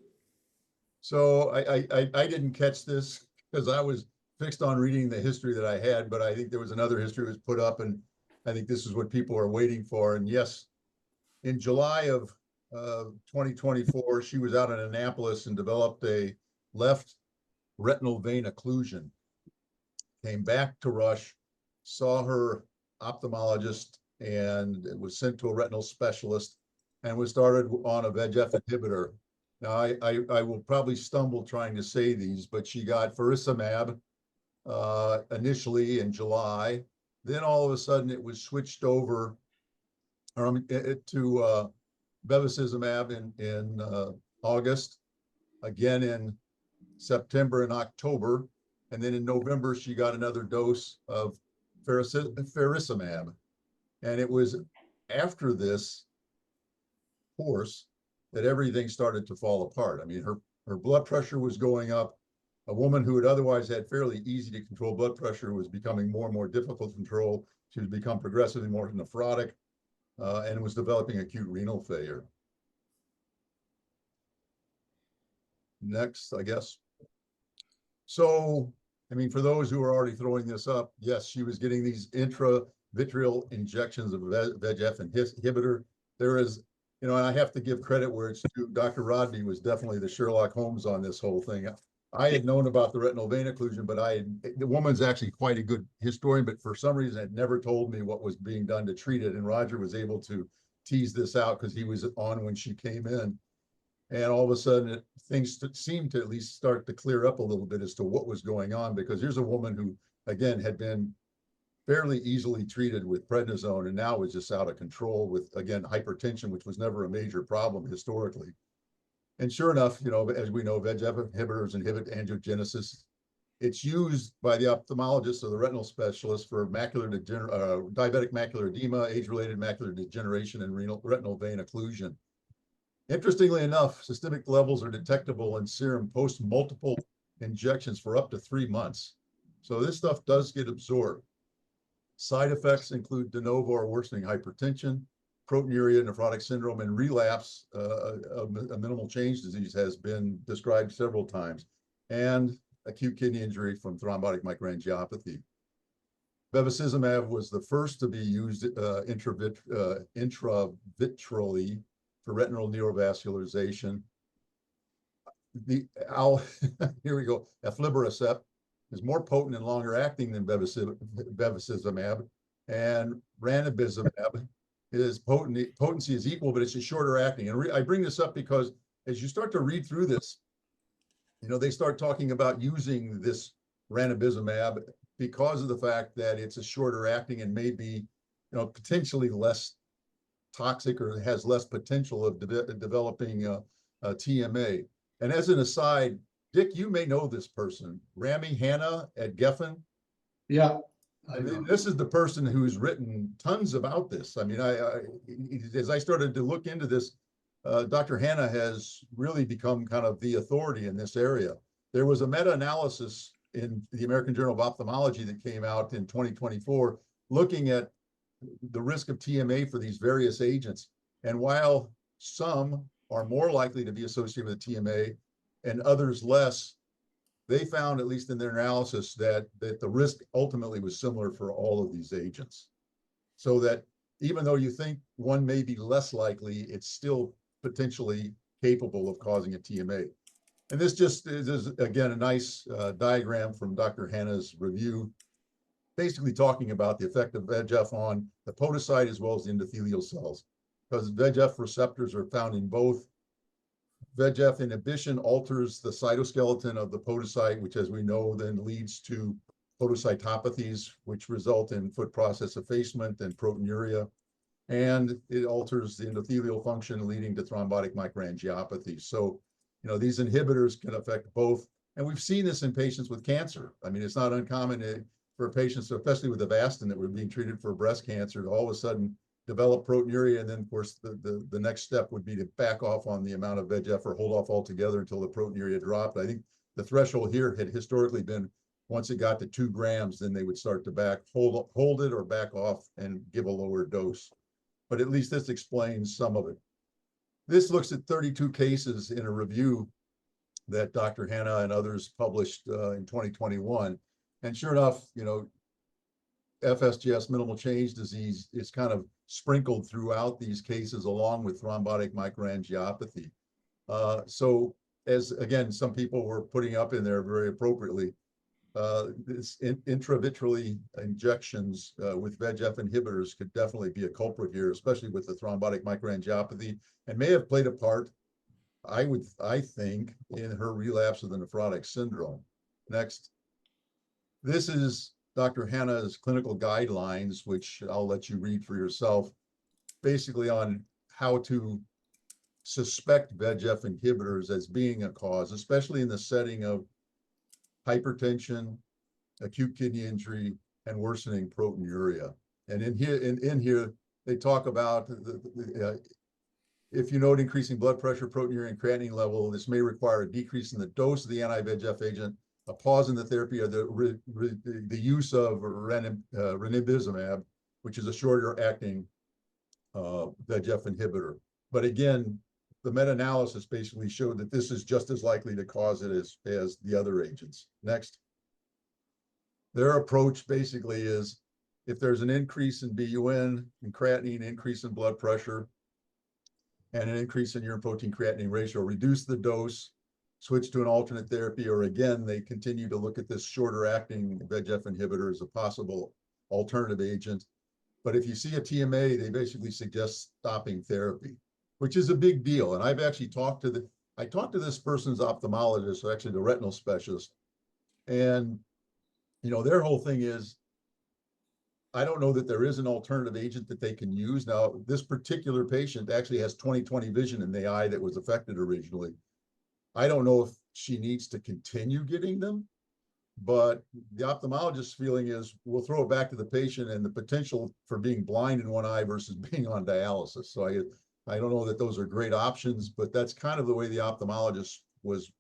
So I didn't catch this because I was fixed on reading the history that I had, but I think there was another history was put up, and I think this is what people are waiting for. And yes, in July of 2024, she was out in Annapolis and developed a left retinal vein occlusion. Came back to Rush, saw her ophthalmologist, and was sent to a retinal specialist and was started on a VEGF inhibitor. Now, I will probably stumble trying to say these, but she got faricimab initially in July. Then all of a sudden it was switched over to bevacizumab in August, again in September and October. And then in November, she got another dose of faricimab. And it was after this course that everything started to fall apart. I mean, her blood pressure was going up. A woman who had otherwise had fairly easy to control blood pressure was becoming more and more difficult to control. She was becoming progressively more nephrotic and was developing acute renal failure. Next, I guess. So, I mean, for those who are already throwing this up, yes, she was getting these intravitreal injections of VEGF inhibitor. There is, and I have to give credit where it's due. Dr. Rodby was definitely the Sherlock Holmes on this whole thing. I had known about the retinal vein occlusion, but the woman's actually quite a good historian, but for some reason had never told me what was being done to treat it. And Roger was able to tease this out because he was on when she came in. And all of a sudden, things seemed to at least start to clear up a little bit as to what was going on, because here's a woman who, again, had been fairly easily treated with prednisone and now was just out of control with, again, hypertension, which was never a major problem historically. And sure enough, you know, as we know, VEGF inhibitors inhibit angiogenesis. It's used by the ophthalmologist or the retinal specialist for diabetic macular edema, age-related macular degeneration, and retinal vein occlusion. Interestingly enough, systemic levels are detectable in serum post multiple injections for up to 3 months. So this stuff does get absorbed. Side effects include de novo or worsening hypertension, proteinuria, nephrotic syndrome, and relapse of a minimal change disease has been described several times, and acute kidney injury from thrombotic microangiopathy. Bevacizumab was the first to be used intravitreally for retinal neovascularization. Here we go. Aflibercept is more potent and longer acting than bevacizumab, and ranibizumab is potency is equal, but it's a shorter acting. And I bring this up because as you start to read through this, you know, they start talking about using this ranibizumab because of the fact that it's a shorter acting and maybe, you know, potentially less toxic or has less potential of developing TMA. And as an aside, Dick, you may know this person, Rami Hanna at Geffen. Yeah. I mean, this is the person who's written tons about this. I mean, as I started to look into this, Dr. Hanna has really become kind of the authority in this area. There was a meta-analysis in the American Journal of Ophthalmology that came out in 2024, looking at the risk of TMA for these various agents. And while some are more likely to be associated with TMA and others less, they found, at least in their analysis, that the risk ultimately was similar for all of these agents. So that even though you think one may be less likely, it's still potentially capable of causing a TMA. And this just is again, a nice diagram from Dr. Hanna's review, basically talking about the effect of VEGF on the podocyte as well as the endothelial cells, because VEGF receptors are found in both. VEGF inhibition alters the cytoskeleton of the podocyte, which, as we know, then leads to podocytopathies, which result in foot process effacement and proteinuria. And it alters the endothelial function, leading to thrombotic microangiopathy. So, you know, these inhibitors can affect both. And we've seen this in patients with cancer. I mean, it's not uncommon for patients, especially with Avastin, that were being treated for breast cancer, to all of a sudden develop proteinuria. And then, of course, the next step would be to back off on the amount of VEGF or hold off altogether until the proteinuria dropped. I think the threshold here had historically been once it got to 2 grams, then they would start to hold it or back off and give a lower dose. But at least this explains some of it. This looks at 32 cases in a review that Dr. Hanna and others published in 2021. And sure enough, you know, FSGS, minimal change disease, is kind of sprinkled throughout these cases along with thrombotic microangiopathy. So as, again, some people were putting up in there very appropriately, this intravitreally injections with VEGF inhibitors could definitely be a culprit here, especially with the thrombotic microangiopathy, and may have played a part, I think, in her relapse of the nephrotic syndrome. Next. This is Dr. Hanna's clinical guidelines, which I'll let you read for yourself, basically on how to suspect VEGF inhibitors as being a cause, especially in the setting of hypertension, acute kidney injury, and worsening proteinuria. And in here, they talk about if you note increasing blood pressure, proteinuria, and creatinine level, this may require a decrease in the dose of the anti-VEGF agent, a pause in the therapy, or the use of ranibizumab, which is a shorter acting VEGF inhibitor. But again, the meta-analysis basically showed that this is just as likely to cause it as the other agents. Next. Their approach basically is, if there's an increase in BUN and creatinine, increase in blood pressure, and an increase in urine protein creatinine ratio, reduce the dose, switch to an alternate therapy, or again, they continue to look at this shorter acting VEGF inhibitor as a possible alternative agent. But if you see a TMA, they basically suggest stopping therapy, which is a big deal. And I've actually talked to I talked to this person's ophthalmologist, actually the retinal specialist, and their whole thing is, I don't know that there is an alternative agent that they can use. Now, this particular patient actually has 20/20 vision in the eye that was affected originally. I don't know if she needs to continue getting them, but the ophthalmologist's feeling is we'll throw it back to the patient and the potential for being blind in one eye versus being on dialysis. So I don't know that those are great options, but that's kind of the way the ophthalmologist was,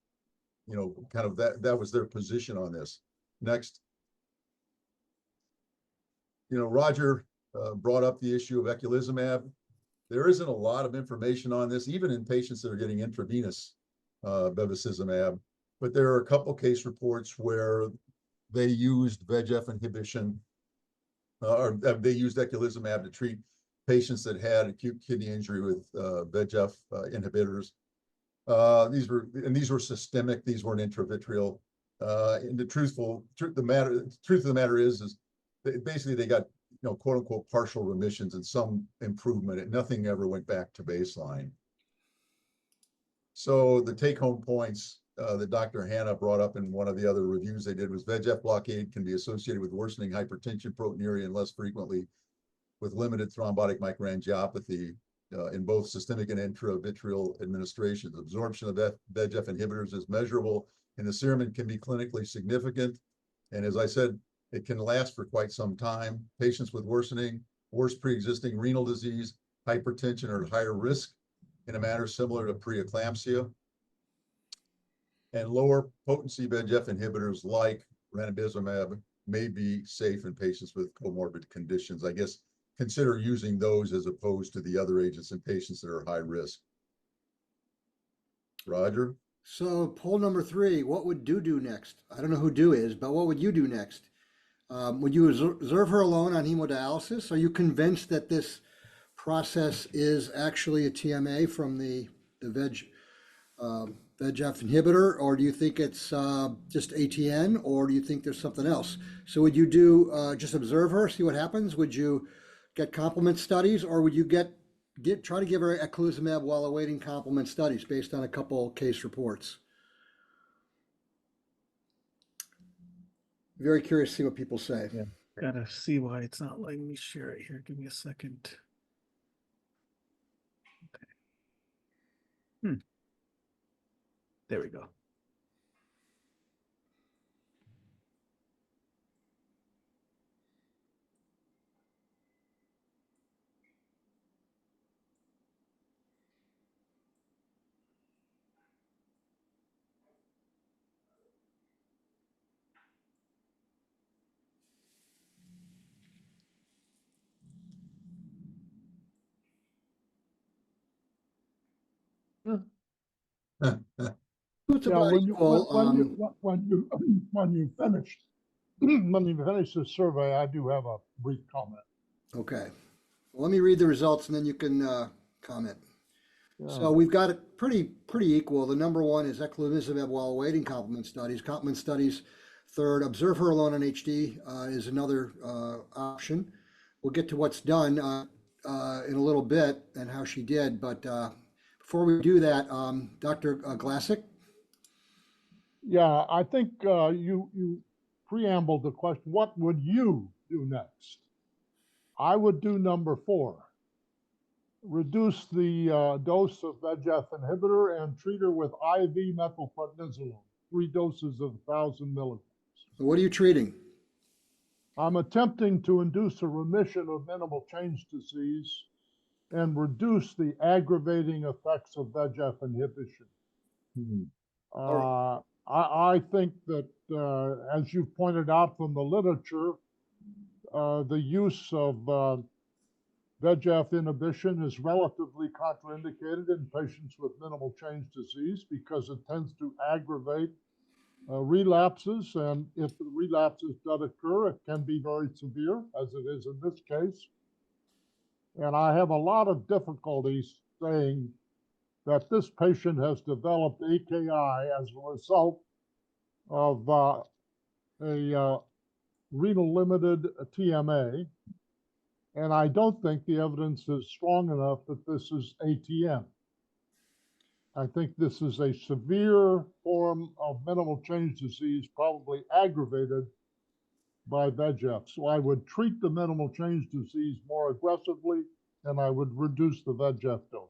kind of that was their position on this. Next. Roger brought up the issue of eculizumab. There isn't a lot of information on this, even in patients that are getting intravenous bevacizumab, but there are a couple case reports where they used VEGF inhibition, or they used eculizumab to treat patients that had acute kidney injury with VEGF inhibitors. These were systemic; these weren't intravitreal. And the truth of the matter is basically they got quote unquote partial remissions and some improvement, and nothing ever went back to baseline. So the take-home points that Dr. Hanna brought up in one of the other reviews they did was VEGF blockade can be associated with worsening hypertension, proteinuria, and less frequently with limited thrombotic microangiopathy in both systemic and intravitreal administrations. Absorption of VEGF inhibitors is measurable in the serum and can be clinically significant. And as I said, it can last for quite some time. Patients with worse pre-existing renal disease, hypertension, are at higher risk in a manner similar to preeclampsia. And lower potency VEGF inhibitors like ranibizumab may be safe in patients with comorbid conditions. I guess consider using those as opposed to the other agents in patients that are high risk. Roger? So poll number 3, what would do next? I don't know who do is, but what would you do next? Would you observe her alone on hemodialysis? Are you convinced that this process is actually a TMA from the VEGF inhibitor, or do you think it's just ATN, or do you think there's something else? So would you do just observe her, see what happens? Would you get complement studies, or would you try to give her eculizumab while awaiting complement studies based on a couple case reports? Very curious to see what people say. Yeah. Gotta see why it's not letting me share it here. Give me a second. Okay. There we go. It's Yeah, about when you equal. when you finish when you finish the survey, I do have a brief comment. Okay. Well, let me read the results and then you can comment. Yeah. So we've got it pretty equal. The number 1 is eculizumab while awaiting complement studies. Complement studies, third. Observe her alone on HD is another option. We'll get to what's done in a little bit and how she did. But before we do that, Dr. Glassick. Yeah, I think you preambled the question, what would you do next? I would do number 4. Reduce the dose of VEGF inhibitor and treat her with IV methylprednisolone, 3 doses of 1,000 milligrams. What are you treating? I'm attempting to induce a remission of minimal change disease and reduce the aggravating effects of VEGF inhibition. I think that, as you pointed out from the literature, the use of VEGF inhibition is relatively contraindicated in patients with minimal change disease because it tends to aggravate relapses, and if the relapses do occur, it can be very severe, as it is in this case. And I have a lot of difficulties saying that this patient has developed AKI as a result of a renal limited TMA. And I don't think the evidence is strong enough that this is ATM. I think this is a severe form of minimal change disease, probably aggravated by VEGF. So I would treat the minimal change disease more aggressively, and I would reduce the VEGF dose.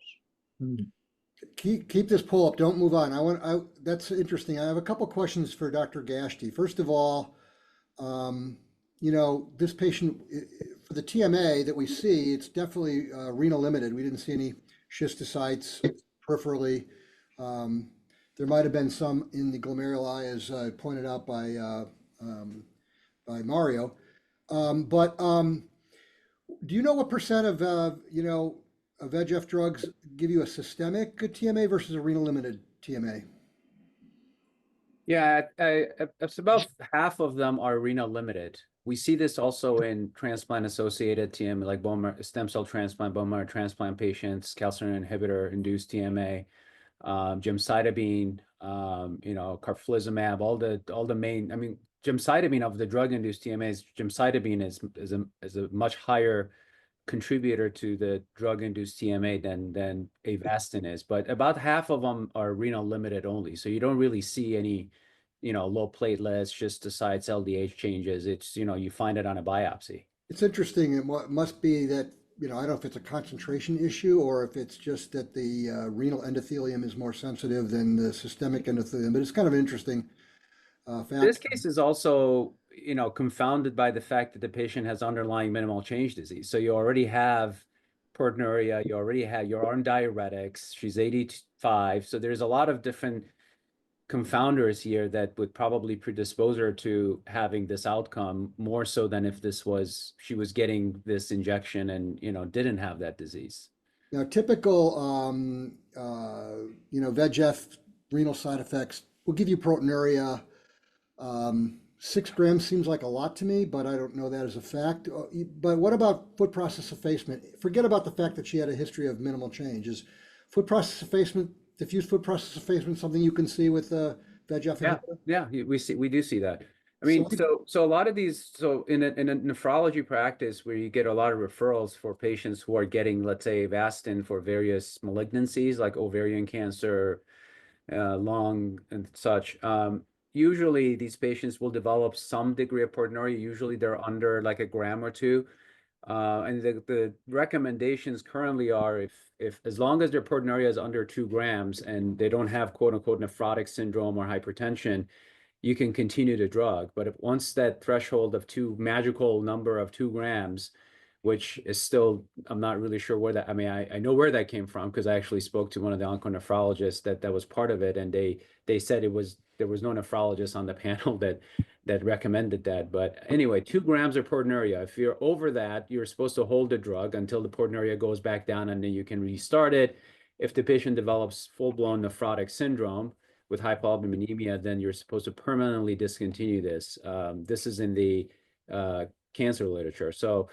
Keep this poll up. Don't move on. That's interesting. I have a couple questions for Dr. Gashty. First of all, this patient for the TMA that we see, it's definitely renal limited. We didn't see any schistocytes peripherally. There might have been some in the glomeruli, as pointed out by Mario. But do you know what percent of VEGF drugs give you a systemic TMA versus a renal limited TMA? Yeah, it's about half of them are renal limited. We see this also in transplant associated TMA, like bone marrow, stem cell transplant, bone marrow transplant patients, calcineurin inhibitor induced TMA, gemcitabine, carfilzomab, all the main. I mean, gemcitabine of the drug induced TMAs, gemcitabine is a much higher contributor to the drug induced TMA than Avastin is, but about half of them are renal limited only. So you don't really see any, low platelets, schistocytes, LDH changes. It's, you find it on a biopsy. It's interesting. It must be that, I don't know if it's a concentration issue or if it's just that the renal endothelium is more sensitive than the systemic endothelium, but it's kind of an interesting fact. This case is also, confounded by the fact that the patient has underlying minimal change disease. So you already have proteinuria, you're on diuretics, she's 85. So there's a lot of different confounders here that would probably predispose her to having this outcome more so than if she was getting this injection and, didn't have that disease. Now, typical, VEGF renal side effects will give you proteinuria. 6 grams seems like a lot to me, but I don't know that as a fact. But what about foot process effacement? Forget about the fact that she had a history of minimal change. Is foot process effacement, diffuse foot process effacement, something you can see with VEGF inhibitor? Yeah, we do see that. I mean, so a lot of these, so in a nephrology practice where you get a lot of referrals for patients who are getting, let's say, Avastin for various malignancies like ovarian cancer, lung and such, usually these patients will develop some degree of proteinuria. Usually they're under like a gram or two. And the recommendations currently are if as long as their proteinuria is under 2 grams and they don't have quote unquote nephrotic syndrome or hypertension, you can continue the drug. But if once that threshold of magical number of 2 grams, which is still, I'm not really sure where that, I mean, I know where that came from because I actually spoke to one of the onconephrologists that was part of it. And they said there was no nephrologist on the panel that recommended that. But anyway, 2 grams of proteinuria. If you're over that, you're supposed to hold the drug until the proteinuria goes back down and then you can restart it. If the patient develops full-blown nephrotic syndrome with hypoalbuminemia, then you're supposed to permanently discontinue this. This is in the cancer literature. So,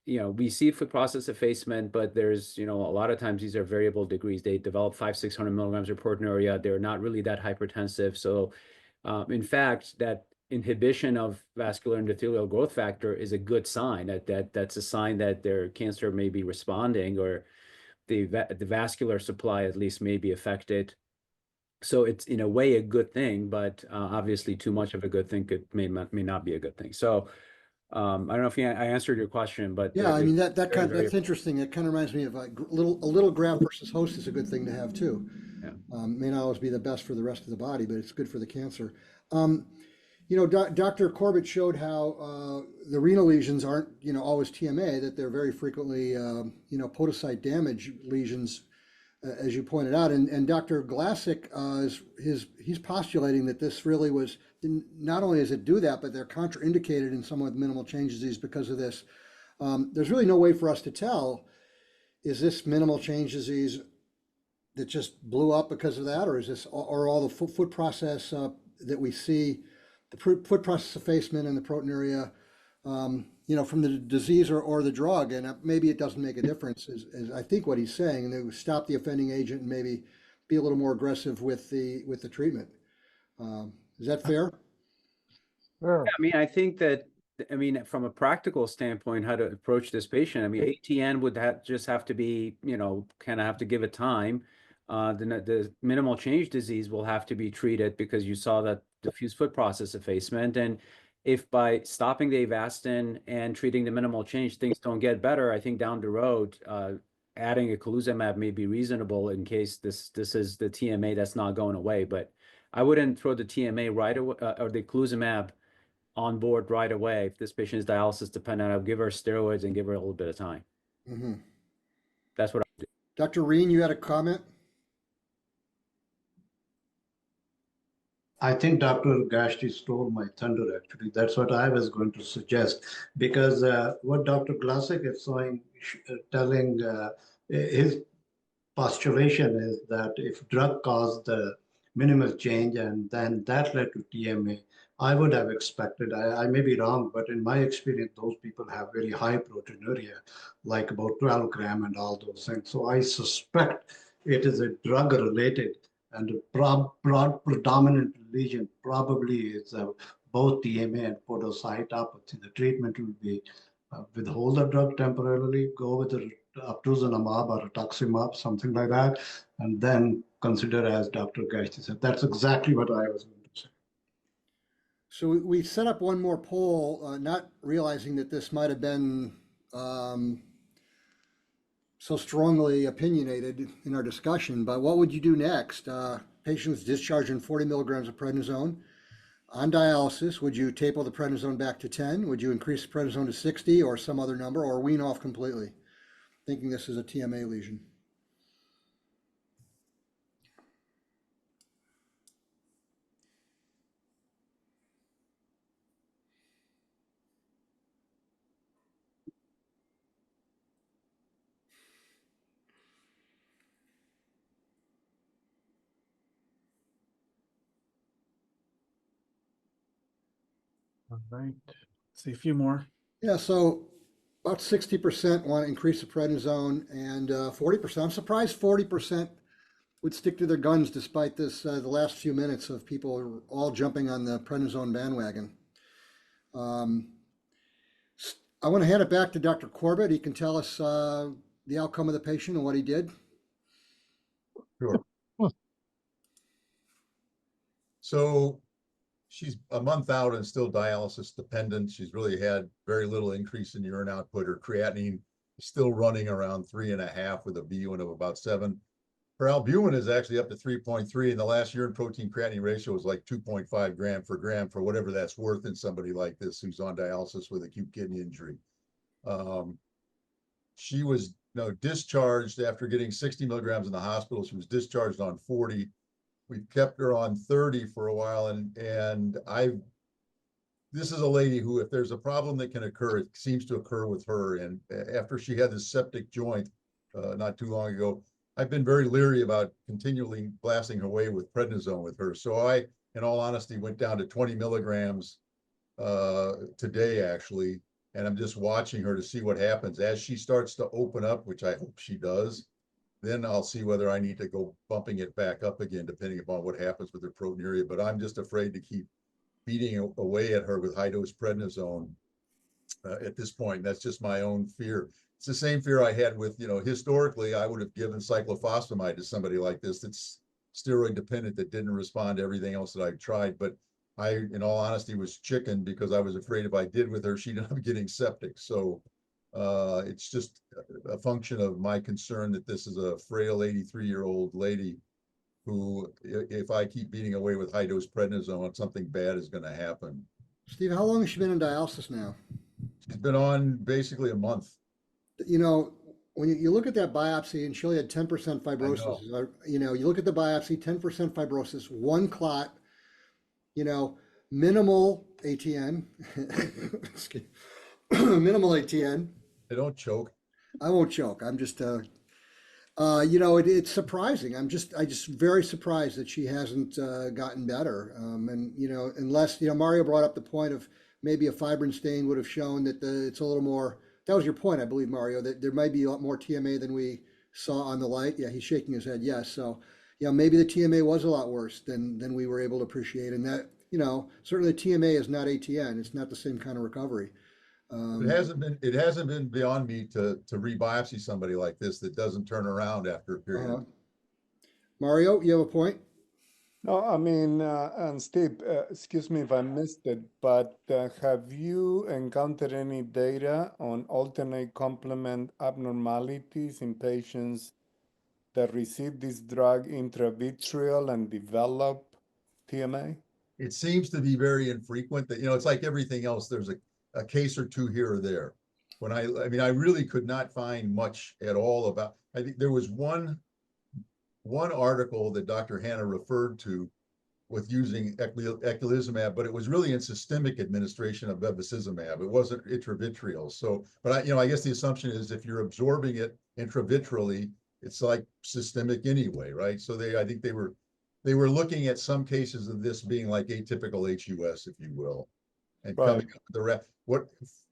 we see foot process effacement, but there's, a lot of times these are variable degrees. They develop 500-600 milligrams of proteinuria. They're not really that hypertensive. So, in fact, that inhibition of vascular endothelial growth factor is a good sign. That's a sign that their cancer may be responding, or the vascular supply at least may be affected. So it's in a way a good thing, but obviously too much of a good thing may not be a good thing. So. I don't know if I answered your question, but yeah, I mean that's interesting. It kind of reminds me of a little graft versus host is a good thing to have too. Yeah. May not always be the best for the rest of the body, but it's good for the cancer. Dr. Corbett showed how the renal lesions aren't always TMA, that they're very frequently podocyte damage lesions, as you pointed out. And Dr. Glassick he's postulating that this really was. Not only does it do that, but they're contraindicated in someone with minimal change disease because of this. There's really no way for us to tell, is this minimal change disease that just blew up because of that, or is this, or all the foot process that we see, the foot process effacement and the proteinuria, from the disease or the drug, and maybe it doesn't make a difference, is I think what he's saying, and they would stop the offending agent and maybe be a little more aggressive with the treatment. Is that fair? Fair. Yeah, I mean, I think that, from a practical standpoint, how to approach this patient, ATN would just have to be, kind of have to give it time. the minimal change disease will have to be treated because you saw that diffuse foot process effacement. And if by stopping the Avastin and treating the minimal change, things don't get better, I think down the road, adding eculizumab may be reasonable in case this is the TMA that's not going away. But I wouldn't throw the TMA right away or the eculizumab on board right away. If this patient is dialysis dependent, I'll give her steroids and give her a little bit of time. Mm-hmm. That's what I do. Dr. Reen, you had a comment? I think Dr. Gashti stole my thunder, actually. That's what I was going to suggest, because what Dr. Glassick is telling, his postulation is that if drug caused the minimal change and then that led to TMA, I would have expected, I may be wrong, but in my experience, those people have very high proteinuria, like about 12 gram and all those things. So I suspect it is a drug related, and the broad predominant lesion probably is both TMA and podocytopathy. The treatment will be withhold the drug temporarily, go with the aptuzinumab or rituximab, something like that, and then consider, as Dr. Gashti said. That's exactly what I was going to say. So we set up one more poll, not realizing that this might have been so strongly opinionated in our discussion, but what would you do next? Patients discharged in 40 milligrams of prednisone. On dialysis, would you taper the prednisone back to 10? Would you increase the prednisone to 60 or some other number, or wean off completely, thinking this is a TMA lesion? All right. See a few more. Yeah, so about 60% want to increase the prednisone, and 40%, I'm surprised 40% would stick to their guns despite this, the last few minutes of people all jumping on the prednisone bandwagon. I want to hand it back to Dr. Corbett. He can tell us the outcome of the patient and what he did. Sure. So she's a month out and still dialysis dependent. She's really had very little increase in urine output. Her creatinine is still running around 3.5 with a BUN of about 7. Her albumin is actually up to 3.3, and the last urine protein creatinine ratio was like 2.5 gram per gram, for whatever that's worth in somebody like this who's on dialysis with acute kidney injury. She was discharged after getting 60 milligrams in the hospital. She was discharged on 40. We kept her on 30 for a while, and this is a lady who, if there's a problem that can occur, it seems to occur with her. And after she had this septic joint not too long ago, I've been very leery about continually blasting away with prednisone with her. So I, in all honesty, went down to 20 milligrams today, actually, and I'm just watching her to see what happens. As she starts to open up, which I hope she does, then I'll see whether I need to go bumping it back up again, depending upon what happens with her proteinuria. But I'm just afraid to keep beating away at her with high-dose prednisone at this point. That's just my own fear. It's the same fear I had with, historically, I would have given cyclophosphamide to somebody like this that's steroid dependent, that didn't respond to everything else that I've tried. But I, in all honesty, was chicken because I was afraid if I did with her, she'd end up getting septic. So it's just a function of my concern that this is a frail 83-year-old lady who, if I keep beating away with high-dose prednisone, something bad is going to happen. Steve, how long has she been in dialysis now? She's been on basically a month. When you look at that biopsy, and she only had 10% fibrosis, you look at the biopsy, 10% fibrosis, one clot, minimal ATN, minimal ATN. They don't choke. I won't choke. I'm just, it's surprising. I'm just very surprised that she hasn't gotten better. Unless, Mario brought up the point of maybe a fibrin stain would have shown that it's a little more. That was your point, I believe, Mario, that there might be a lot more TMA than we saw on the light. Yeah, he's shaking his head. Yes. So, maybe the TMA was a lot worse than we were able to appreciate. And that, certainly the TMA is not ATN. It's not the same kind of recovery. It hasn't been beyond me to rebiopsy somebody like this that doesn't turn around after a period. Mario, you have a point? No, I mean, and Steve, excuse me if I missed it, but have you encountered any data on alternate complement abnormalities in patients that receive this drug intravitreal and develop TMA? It seems to be very infrequent that, it's like everything else. There's a case or two here or there. I mean, I really could not find much at all about, I think there was one article that Dr. Hanna referred to with using eculizumab, but it was really in systemic administration of bevacizumab. It wasn't intravitreal. So, but I guess the assumption is if you're absorbing it intravitreally, it's like systemic anyway, right? So I think they were looking at some cases of this being like atypical HUS, if you will, and Right. coming up with the rest.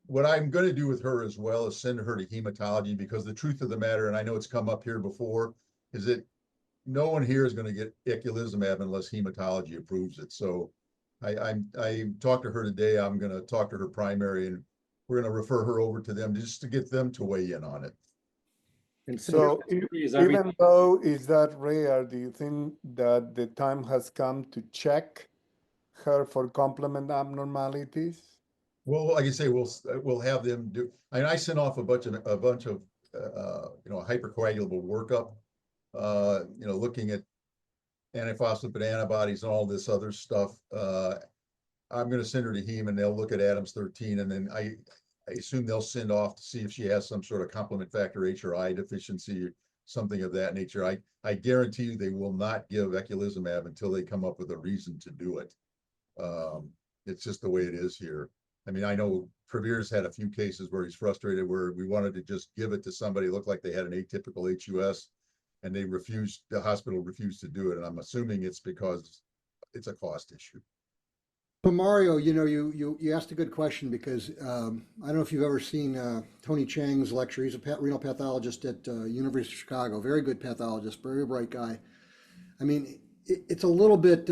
What I'm going to do with her as well is send her to hematology, because the truth of the matter, and I know it's come up here before, is that no one here is going to get eculizumab unless hematology approves it. So I talked to her today. I'm going to talk to her primary, and we're going to refer her over to them just to get them to weigh in on it. And So is every, even though is that rare, do you think that the time has come to check her for complement abnormalities? Well, like I say, we'll have them do. I sent off a bunch of hypercoagulable workup. Looking at antiphospholipid antibodies and all this other stuff. I'm going to send her to heme, and they'll look at Adams 13, and then I assume they'll send off to see if she has some sort of complement factor H or I deficiency, something of that nature. I guarantee you they will not give eculizumab until they come up with a reason to do it. It's just the way it is here. I mean, I know Travere's had a few cases where he's frustrated, where we wanted to just give it to somebody who looked like they had an atypical HUS, and the hospital refused to do it. And I'm assuming it's because it's a cost issue. So Mario, you asked a good question, because I don't know if you've ever seen Tony Chang's lecture. He's a renal pathologist at University of Chicago, very good pathologist, very bright guy. I mean, it's a little bit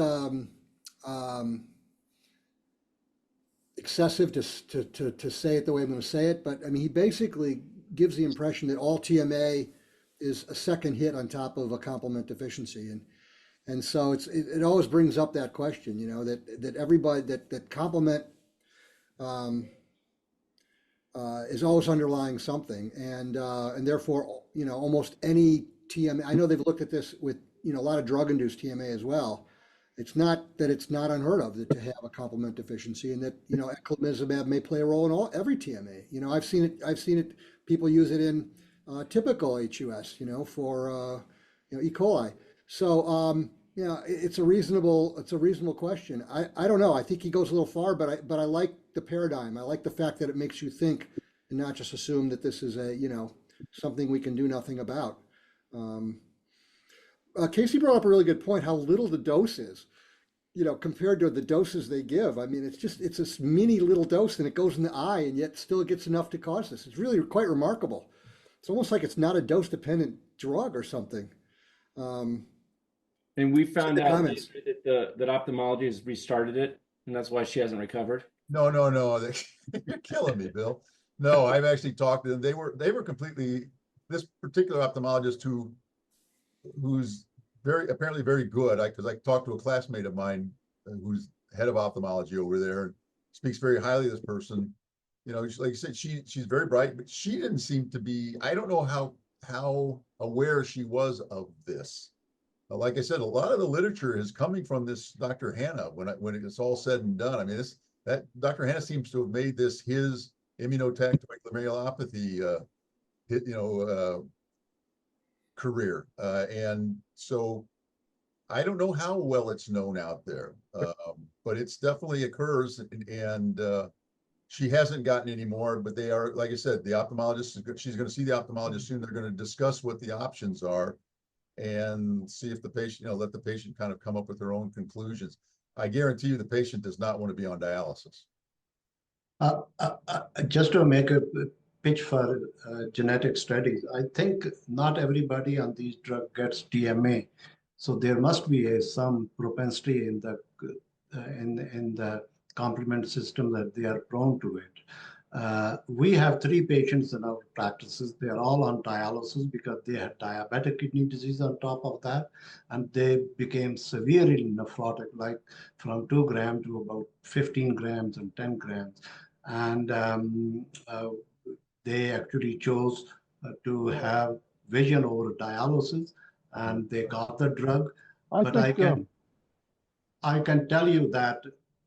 excessive to say it the way I'm going to say it, but I mean, he basically gives the impression that all TMA is a second hit on top of a complement deficiency, and so it always brings up that question, that everybody that complement is always underlying something, and therefore almost any TMA. I know they've looked at this with a lot of drug-induced TMA as well. It's not that it's not unheard of to have a complement deficiency, and that eculizumab may play a role in every TMA. I've seen it. People use it in typical HUS, for E. coli. So it's a reasonable question. I don't know. I think he goes a little far, but I like the paradigm. I like the fact that it makes you think and not just assume that this is something we can do nothing about. Casey brought up a really good point, how little the dose is, compared to the doses they give. I mean, it's this mini little dose, and it goes in the eye, and yet still it gets enough to cause this. It's really quite remarkable. It's almost like it's not a dose-dependent drug or something. and we found out comments. that ophthalmology has restarted it, and that's why she hasn't recovered. No, you're killing me, Bill. No, I've actually talked to them. They were completely, this particular ophthalmologist who's apparently very good. Because I talked to a classmate of mine who's head of ophthalmology over there, and speaks very highly of this person. Like you said, she's very bright, but she didn't seem to be. I don't know how aware she was of this. Like I said, a lot of the literature is coming from this Dr. Hanna. When it's all said and done, I mean, that Dr. Hanna seems to have made this his immunotactic glomerulopathy, career, and so I don't know how well it's known out there, but it's definitely occurs, and she hasn't gotten any more. But they are, like I said, the ophthalmologist she's going to see the ophthalmologist soon. They're going to discuss what the options are and see if the patient, let the patient kind of come up with their own conclusions. I guarantee you the patient does not want to be on dialysis. Just to make a pitch for genetic studies, I think not everybody on these drugs gets TMA, so there must be some propensity in the complement system that they are prone to it. We have 3 patients in our practices. They're all on dialysis because they had diabetic kidney disease on top of that, and they became severely nephrotic, like from 2 grams to about 15 grams and 10 grams. And they actually chose to have vision over dialysis, and they got the drug. But I can tell you that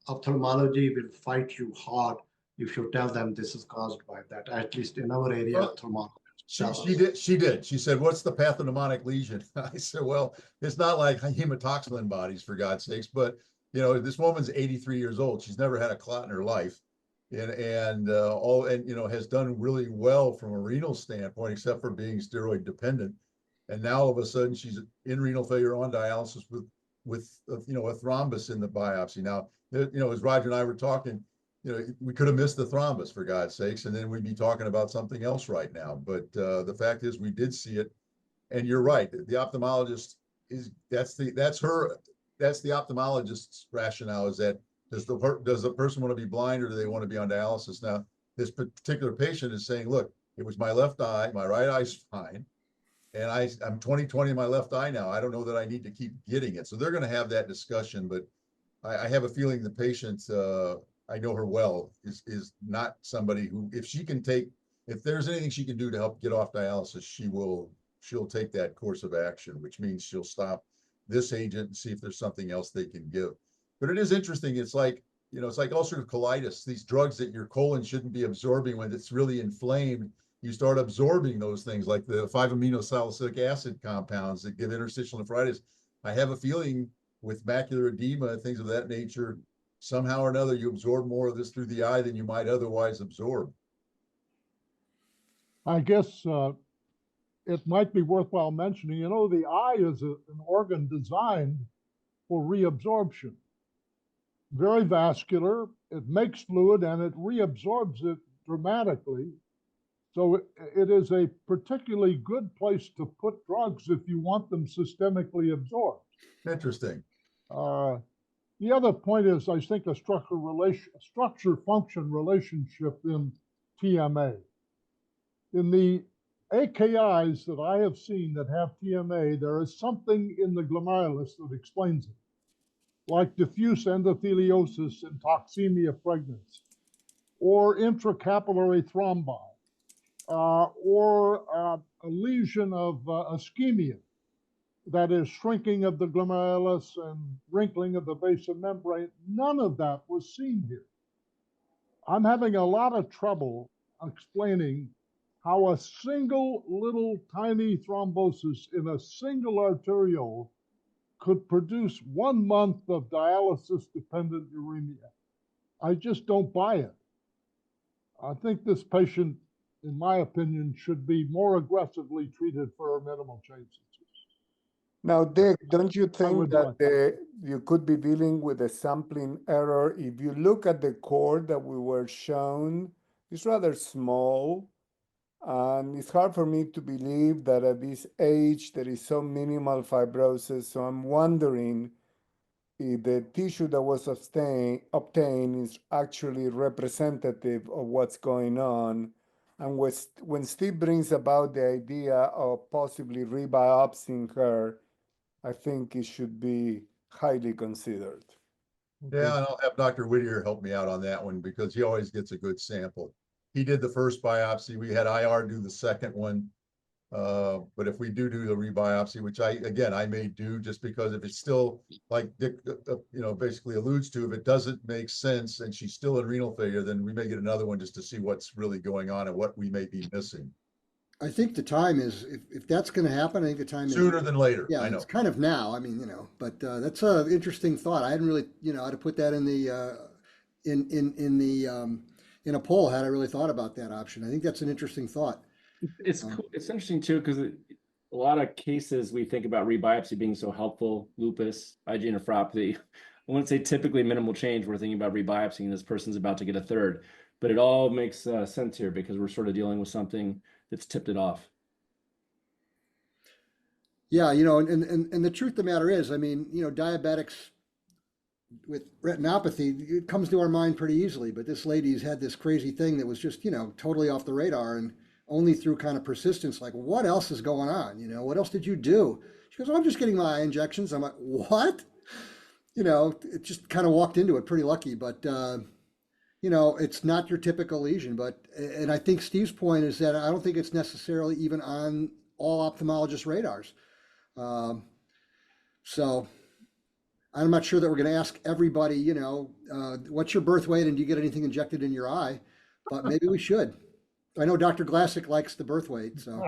ophthalmology will fight you hard if you tell them this is caused by that. At least in our area, ophthalmology. She did. She said, "What's the pathognomonic lesion?" I said, "Well, it's not like hematoxylin bodies, for God's sakes, but you know, this woman's 83 years old. She's never had a clot in her life, and you know, has done really well from a renal standpoint, except for being steroid dependent. And now all of a sudden she's in renal failure on dialysis with you know, a thrombus in the biopsy. Now, you know, as Roger and I were talking, you know, we could have missed the thrombus, for God's sakes, and then we'd be talking about something else right now. But the fact is, we did see it, and you're right. The ophthalmologist that's the ophthalmologist's rationale, is that does the person want to be blind, or do they want to be on dialysis? Now, this particular patient is saying, look, it was my left eye, my right eye's fine, and I'm 20/20 in my left eye now. I don't know that I need to keep getting it. So they're going to have that discussion, but I have a feeling the patient, I know her well, is not somebody who, if there's anything she can do to help get off dialysis, she'll take that course of action, which means she'll stop this agent and see if there's something else they can give. But it is interesting. It's like, you know, it's like ulcerative colitis, these drugs that your colon shouldn't be absorbing when it's really inflamed. You start absorbing those things, like the 5-aminosalicylic acid compounds that give interstitial nephritis. I have a feeling with macular edema and things of that nature, somehow or another, you absorb more of this through the eye than you might otherwise absorb. I guess it might be worthwhile mentioning, you know, the eye is an organ designed for reabsorption. Very vascular, it makes fluid and it reabsorbs it dramatically. So it is a particularly good place to put drugs if you want them systemically absorbed. Interesting. The other point is, I think, a structure-function relationship in TMA. In the AKIs that I have seen that have TMA, there is something in the glomerulus that explains it, like diffuse endotheliosis and toxemia pregnans, or intracapillary thrombi, or a lesion of ischemia, that is shrinking of the glomerulus and wrinkling of the basal membrane. None of that was seen here. I'm having a lot of trouble explaining how a single little tiny thrombosis in a single arteriole could produce 1 month of dialysis-dependent uremia. I just don't buy it. I think this patient, in my opinion, should be more aggressively treated for minimal changes. Now, Dick, don't you think that you could be dealing with a sampling error? If you look at the cord that we were shown, it's rather small, and it's hard for me to believe that at this age there is so minimal fibrosis. So I'm wondering if the tissue that was obtained is actually representative of what's going on. And when Steve brings about the idea of possibly rebiopsying her, I think it should be highly considered. Yeah, and I'll have Dr. Whittier help me out on that one, because he always gets a good sample. He did the first biopsy. We had IR do the second one. But if we do the rebiopsy, which I may do, just because if it's still, like Dick, you know, basically alludes to, if it doesn't make sense and she's still in renal failure, then we may get another one just to see what's really going on and what we may be missing. I think the time is, if that's going to happen, I think the time is Sooner than later. Yeah, I know. it's kind of now. I mean, you know, but that's an interesting thought. I hadn't really, you know, I'd have put that in the in a poll had I really thought about that option. I think that's an interesting thought. It's cool. It's interesting too, because a lot of cases we think about rebiopsy being so helpful, lupus, IgA nephropathy. I wouldn't say typically minimal change. We're thinking about rebiopsying. This person's about to get a third, but it all makes sense here because we're sort of dealing with something that's tipped it off. Yeah, you know, and the truth of the matter is, I mean, you know, diabetics, with retinopathy, it comes to our mind pretty easily. But this lady's had this crazy thing that was just, totally off the radar, and only through kind of persistence, like, what else is going on? What else did you do? She goes, oh, I'm just getting my eye injections. I'm like, what? It just kind of walked into it, pretty lucky. But, it's not your typical lesion. And I think Steve's point is that I don't think it's necessarily even on all ophthalmologists' radars. So I'm not sure that we're going to ask everybody, what's your birth weight and do you get anything injected in your eye? But maybe we should. I know Dr. Glassick likes the birth weight, so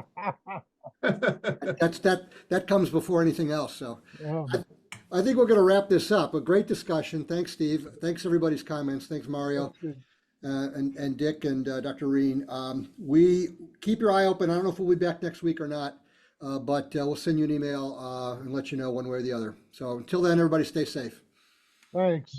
that comes before anything else. So I think we're going to wrap this up. A great discussion. Thanks, Steve. Thanks everybody's comments. Thanks, Mario, and Dick and Dr. Reen. We keep your eye open. I don't know if we'll be back next week or not, but we'll send you an email and let you know one way or the other. So until then, everybody stay safe. Thanks.